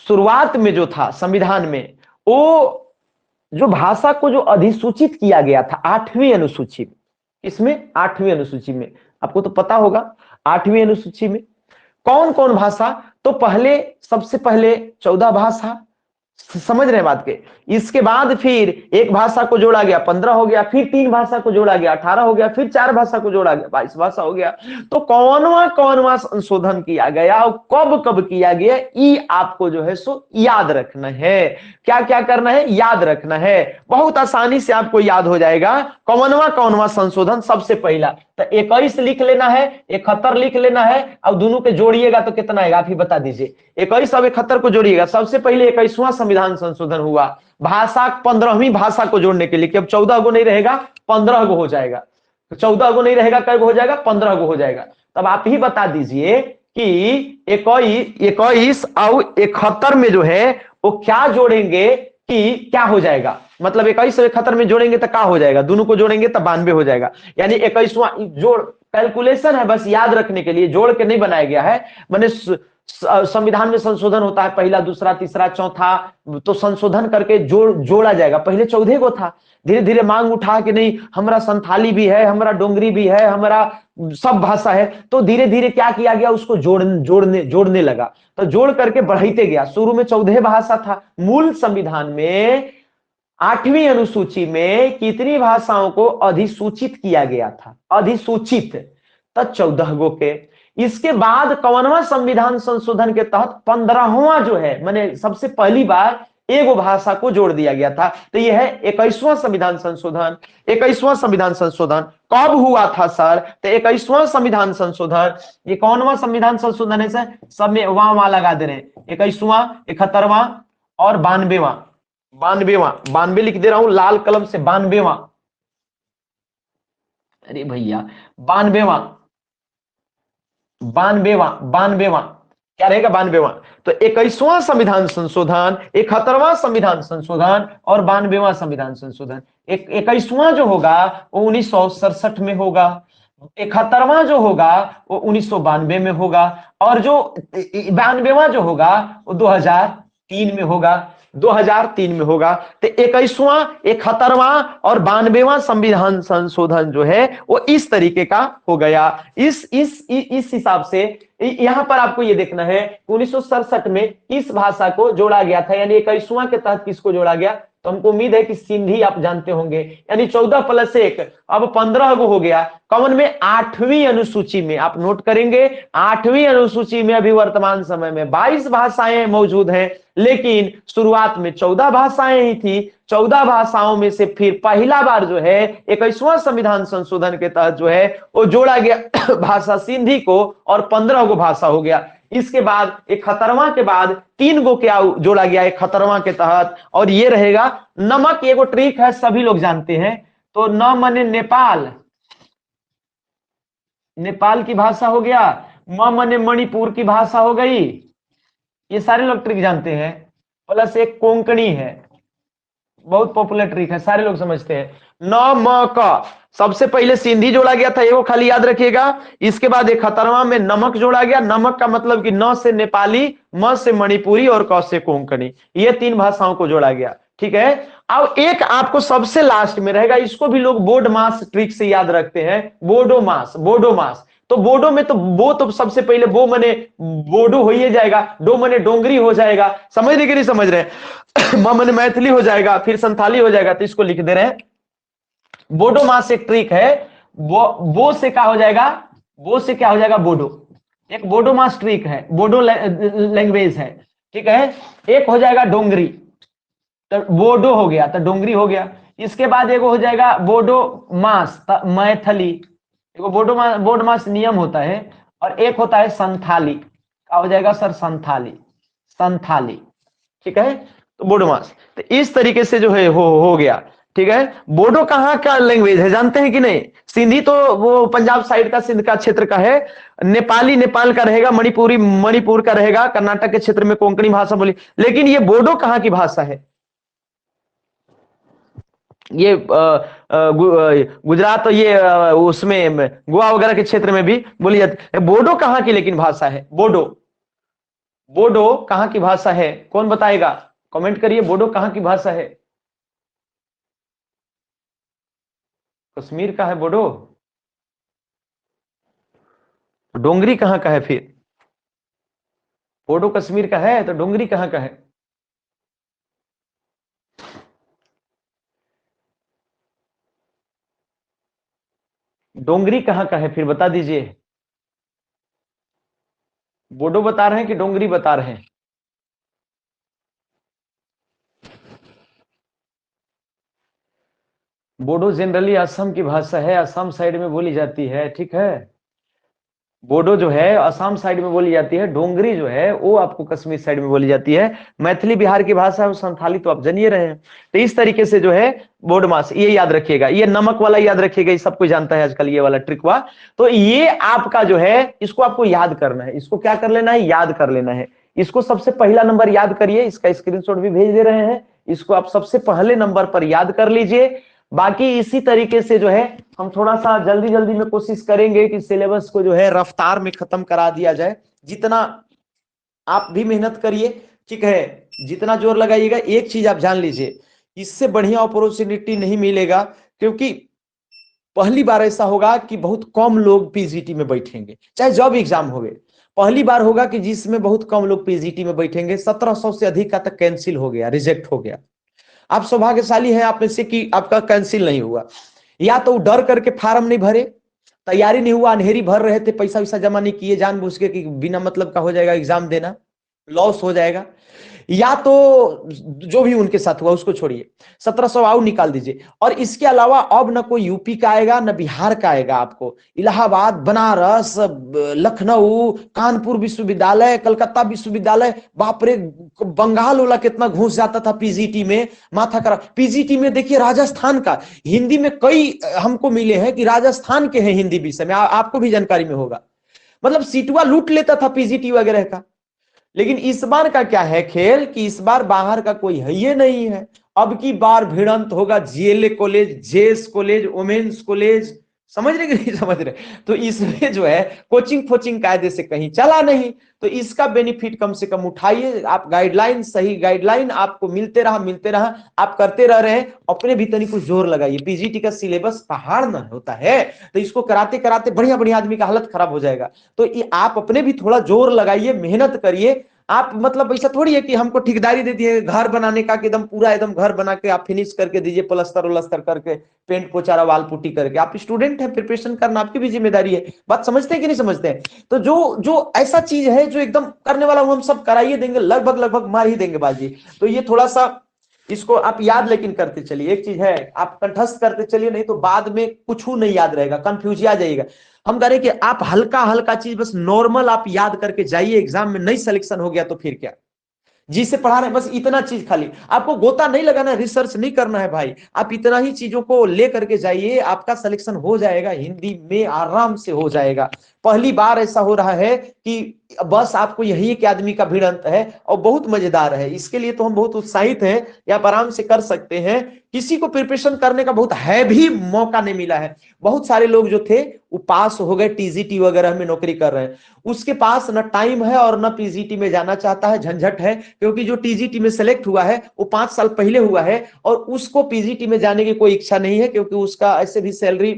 शुरुआत में जो था संविधान में, वो जो भाषा को जो अधिसूचित किया गया था 8वीं अनुसूची में, इसमें 8वीं अनुसूची में, आपको तो पता होगा 8वीं अनुसूची में कौन कौन भाषा, तो पहले, सबसे पहले 14 भाषा, समझ रहे बात के? इसके बाद फिर एक भाषा को जोड़ा गया, 15 हो गया, फिर 3 भाषा को जोड़ा गया, 18 हो गया, फिर 4 भाषा को जोड़ा गया, 22 भाषा हो गया। तो कौनवा संशोधन किया गया और कब कब किया गया, ये आपको जो है सो याद रखना है। क्या क्या करना है, याद रखना है। बहुत आसानी से आपको याद हो जाएगा कौनवा संशोधन। सबसे पहला तो 21 लिख लेना है, 71 लिख लेना है, अब दोनों के जोड़िएगा तो कितना आएगा आप ही बता दीजिए। 21 और 71 को जोड़िएगा। सबसे पहले 21वां संविधान संशोधन हुआ, भाषा 15वीं भाषा को जोड़ने के लिए, कि अब 14 गो नहीं रहेगा, 15 गो हो जाएगा। 14 गो नहीं रहेगा, कै गो हो जाएगा, 15 गो हो जाएगा। तब आप ही बता दीजिए कि 21 और 71 में जो है वो क्या जोड़ेंगे कि क्या हो जाएगा, मतलब 21 और 71 में जोड़ेंगे तो क्या हो जाएगा, दोनों को जोड़ेंगे तो 92 हो जाएगा। यानी 21वां जोड़, कैलकुलेशन है, बस याद रखने के लिए, जोड़ के नहीं बनाया गया है। मैंने संविधान में संशोधन होता है पहला, दूसरा, तीसरा, चौथा, तो संशोधन करके जोड़ा जाएगा। पहले 14 गो था, धीरे धीरे मांग उठा कि नहीं हमारा संथाली भी है, हमारा डोंगरी भी है, हमारा सब भाषा है, तो धीरे धीरे क्या किया गया, उसको जोड़ने लगा, तो जोड़ करके बढ़ाते गया। शुरू में 14 भाषा था। मूल संविधान में 8वीं अनुसूची में कितनी भाषाओं को अधिसूचित किया गया था, अधिसूचित, तो 14 गो के। इसके बाद कौनवा संविधान संशोधन के तहत 15वां जो है, मैंने सबसे पहली बार एगो भाषा को जोड़ दिया गया था, तो यह है 21वां संविधान संशोधन। 21वां संविधान संशोधन कब हुआ था सर, तो 21वां संविधान संशोधन, ये कौनवा संविधान संशोधन है सर, सब में वहां लगा दे रहे हैं, 21वां, 71वां और 92वां, 92 लिख दे रहा हूं लाल कलम से, 92वां, अरे भैया, 92वां, 92वां क्या रहेगा? 92वां। तो 21वां संविधान संशोधन, 71वां संविधान संशोधन और 92वां संविधान संशोधन। 21वां जो होगा वो 1967 में होगा, 71वां जो होगा वो 1992 में होगा, और जो 92वां जो होगा वो 2003 में होगा, 2003 में होगा। तो 21वां, 71वां और 92वां संविधान संशोधन जो है वो इस तरीके का हो गया। इस हिसाब से यहां पर आपको ये देखना है 1967 में किस भाषा को जोड़ा गया था, यानी 21वां के तहत किसको जोड़ा गया। तो हमको उम्मीद है कि सिंधी आप जानते होंगे, यानी 14+1 अब 15 गो हो गया। कॉमन में 8वीं अनुसूची में आप नोट करेंगे, 8वीं अनुसूची में अभी वर्तमान समय में 22 भाषाएं मौजूद हैं, लेकिन शुरुआत में 14 भाषाएं ही थी। 14 भाषाओं में से फिर पहला बार जो है 21वां संविधान संशोधन के तहत जो है वो जोड़ा गया भाषा सिंधी को, और 15 गो भाषा हो गया। इसके बाद 71वां के बाद 3 गो क्या जोड़ा गया 71वां के तहत, और ये रहेगा नमक। ये वो ट्रिक है, सभी लोग जानते हैं। तो न माने नेपाल, नेपाल की भाषा हो गया। म माने मणिपुर की भाषा हो गई, ये सारे लोग ट्रिक जानते हैं। प्लस एक कोंकणी है, बहुत पॉपुलर ट्रिक है, सारे लोग समझते हैं। न म क, सबसे पहले सिंधी जोड़ा गया था, ये वो खाली याद रखिएगा। इसके बाद 71वां में नमक जोड़ा गया। नमक का मतलब कि न से नेपाली, म से मणिपुरी और क से कोंकणी, ये 3 भाषाओं को जोड़ा गया। ठीक है। अब एक आपको सबसे लास्ट में रहेगा, इसको भी लोग बोडो मास ट्रिक से याद रखते हैं, बोडो मास, बोडो मास। तो बोडो में तो बो तो सबसे पहले बो मने बोडो हो ही जाएगा, डो मने डोंगरी हो जाएगा, समझ रहे कि नहीं समझ रहे? म मने मैथिली हो जाएगा, फिर संथाली हो जाएगा। तो इसको लिख दे रहे हैं बोडो मास। एक ट्रिक है, बो से क्या हो जाएगा, बो से क्या हो जाएगा बोडो, एक बोडो मास ट्रिक है, बोडो लैंग्वेज है। ठीक है। एक हो जाएगा डोंगरी, तो बोडो हो गया, तो डोंगरी हो गया। इसके बाद एगो हो जाएगा बोडो मास, मैथिली। एगो बोडो मास नियम होता है, और एक होता है संथाली। क्या हो जाएगा सर? संथाली, संथाली। ठीक है। तो बोडो मास, तो इस तरीके से जो है हो गया। ठीक है। बोडो कहाँ का लैंग्वेज है जानते हैं कि नहीं? सिंधी तो वो पंजाब साइड का, सिंध का क्षेत्र का है। नेपाली नेपाल का रहेगा, मणिपुरी मणिपुर का रहेगा, कर्नाटक के क्षेत्र में कोंकणी भाषा बोली। लेकिन ये बोडो कहाँ की भाषा है? ये गुजरात, ये उसमें गोवा वगैरह के क्षेत्र में भी बोली जाती है। बोडो कहाँ की लेकिन भाषा है? बोडो, बोडो कहाँ की भाषा है? कौन बताएगा? कमेंट करिए, बोडो कहाँ की भाषा है? कश्मीर का है बोडो। डोंगरी कहाँ का है फिर? बोडो कश्मीर का है, तो डोंगरी कहाँ का है? डोंगरी कहाँ का है फिर बता दीजिए। बोडो बता रहे हैं कि डोंगरी बता रहे हैं? बोडो जनरली असम की भाषा है, असम साइड में बोली जाती है। ठीक है। बोडो जो है असम साइड में बोली जाती है, डोंगरी जो है वो आपको कश्मीर साइड में बोली जाती है। मैथिली बिहार की भाषा है, संथाली तो आप जानिए रहे हैं। तो इस तरीके से जो है बोडमास, ये याद रखिएगा, ये नमक वाला याद रखिएगा, ये सब कोई जानता है आजकल ये वाला ट्रिक हुआ। तो ये आपका जो है इसको आपको याद करना है, इसको क्या कर लेना है? याद कर लेना है। इसको सबसे पहला नंबर याद करिए, इसका स्क्रीनशॉट भी भेज दे रहे हैं। इसको आप सबसे पहले नंबर पर याद कर लीजिए। बाकी इसी तरीके से जो है हम थोड़ा सा जल्दी जल्दी में कोशिश करेंगे कि सिलेबस को जो है रफ्तार में खत्म करा दिया जाए। जितना आप भी मेहनत करिए, ठीक है, जितना जोर लगाइएगा। एक चीज आप जान लीजिए, इससे बढ़िया अपॉर्चुनिटी नहीं मिलेगा, क्योंकि पहली बार ऐसा होगा कि बहुत कम लोग पीजीटी में बैठेंगे, चाहे जॉब एग्जाम हो गए। पहली बार होगा कि जिसमें बहुत कम लोग पीजीटी में बैठेंगे। 1700 से अधिक का तक कैंसिल हो गया, रिजेक्ट हो गया। आप सौभाग्यशाली हैं आप में से कि आपका कैंसिल नहीं हुआ, या तो डर करके फार्म नहीं भरे, तैयारी नहीं हुआ, अंधेरी भर रहे थे, पैसा वैसा जमा नहीं किए जानबूझ के कि बिना मतलब का हो जाएगा एग्जाम देना। लॉस हो जाएगा, या तो जो भी उनके साथ हुआ उसको छोड़िए, 1700 आउ निकाल दीजिए। और इसके अलावा अब ना कोई यूपी का आएगा ना बिहार का आएगा, आपको इलाहाबाद, बनारस, लखनऊ, कानपुर विश्वविद्यालय, कलकत्ता विश्वविद्यालय, बाप रे, बंगाल वाला कितना घुस जाता था पीजीटी में, माथा करा। पीजीटी में देखिए राजस्थान का, हिंदी में कई हमको मिले हैं कि राजस्थान के हैं हिंदी विषय में, आपको भी जानकारी में होगा। मतलब सीटुआ लूट लेता था पीजीटी वगैरह का। लेकिन इस बार का क्या है खेल कि इस बार बाहर का कोई है ये नहीं है। अब की बार भिड़ंत होगा GLA college, JS college, women's college, समझ रहे कि नहीं समझ रहे। तो इसमें जो है कोचिंग फोचिंग कायदे से कहीं चला नहीं, तो इसका बेनिफिट कम से कम उठाइए आप। गाइडलाइन, सही गाइडलाइन आपको मिलते रहा, आप करते रह रहे हैं, अपने भीतर ही कुछ जोर लगाइए। पीजीटी का सिलेबस पहाड़ ना होता है, तो इसको कराते कराते बढ़िया बढ़िया आदमी का हालत खराब हो जाएगा। तो ये आप अपने भी थोड़ा जोर लगाइए, मेहनत करिए। आप मतलब ऐसा थोड़ी है कि हमको ठेकेदारी दे दिए घर बनाने का कि एकदम पूरा एकदम घर बना के आप फिनिश करके दीजिए, प्लस्तर उलस्तर करके, पेंट पोचारा वाल पुट्टी करके। आप स्टूडेंट हैं, प्रिपरेशन करना आपकी भी जिम्मेदारी है। बात समझते हैं कि नहीं समझते हैं? तो जो जो ऐसा चीज है जो एकदम करने वाला हम सब कराइए देंगे, लगभग लगभग मार ही देंगे बाजी। तो ये थोड़ा सा इसको आप याद लेकिन करते चलिए। एक चीज है, आप कंठस्थ करते चलिए, नहीं तो बाद में कुछ नहीं याद रहेगा, कंफ्यूज आ जाइएगा। हम कह रहे हैं कि आप हल्का हल्का चीज बस नॉर्मल आप याद करके जाइए, एग्जाम में नहीं सिलेक्शन हो गया तो फिर क्या, जिसे पढ़ा रहे हैं बस इतना चीज, खाली आपको गोता नहीं लगाना, रिसर्च नहीं करना है भाई। आप इतना ही चीजों को लेकर के जाइए, आपका सिलेक्शन हो जाएगा, हिंदी में आराम से हो जाएगा। पहली बार ऐसा हो रहा है कि बस आपको यही एक आदमी का भिड़ंत है, और बहुत मजेदार है। इसके लिए तो हम बहुत उत्साहित हैं, या आप आराम से कर सकते हैं। किसी को प्रिपरेशन करने का बहुत है भी मौका नहीं मिला है। बहुत सारे लोग जो थे वो पास हो गए, टीजीटी वगैरह में नौकरी कर रहे हैं। उसके पास ना टाइम है और ना पीजीटी में जाना चाहता है, झंझट है। क्योंकि जो टीजीटी में सेलेक्ट हुआ है वो 5 साल पहले हुआ है, और उसको पीजीटी में जाने की कोई इच्छा नहीं है, क्योंकि उसका ऐसे भी सैलरी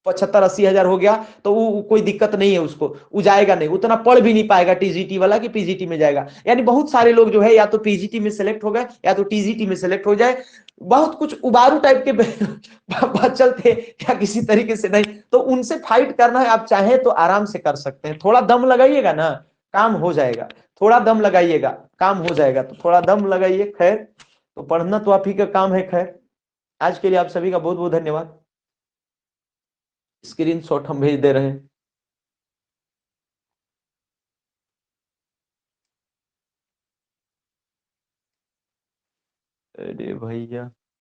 75-80 हजार हो गया, तो वो कोई दिक्कत नहीं है उसको, वो जाएगा नहीं, उतना पढ़ भी नहीं पाएगा टीजीटी वाला कि पीजीटी में जाएगा। यानी बहुत सारे लोग जो है या तो पीजीटी में सेलेक्ट हो गए या तो टीजीटी में सेलेक्ट हो जाए। बहुत कुछ उबारू टाइप के बच्चल थे या किसी तरीके से नहीं, तो उनसे फाइट करना है, आप चाहें तो आराम से कर सकते हैं। थोड़ा दम लगाइएगा ना, काम हो जाएगा। थोड़ा दम लगाइएगा, काम हो जाएगा। तो थोड़ा दम लगाइए। खैर, तो पढ़ना तो आप ही का काम है। खैर, आज के लिए आप सभी का बहुत बहुत धन्यवाद। स्क्रीन शॉट हम भेज दे रहे हैं। अरे भैया।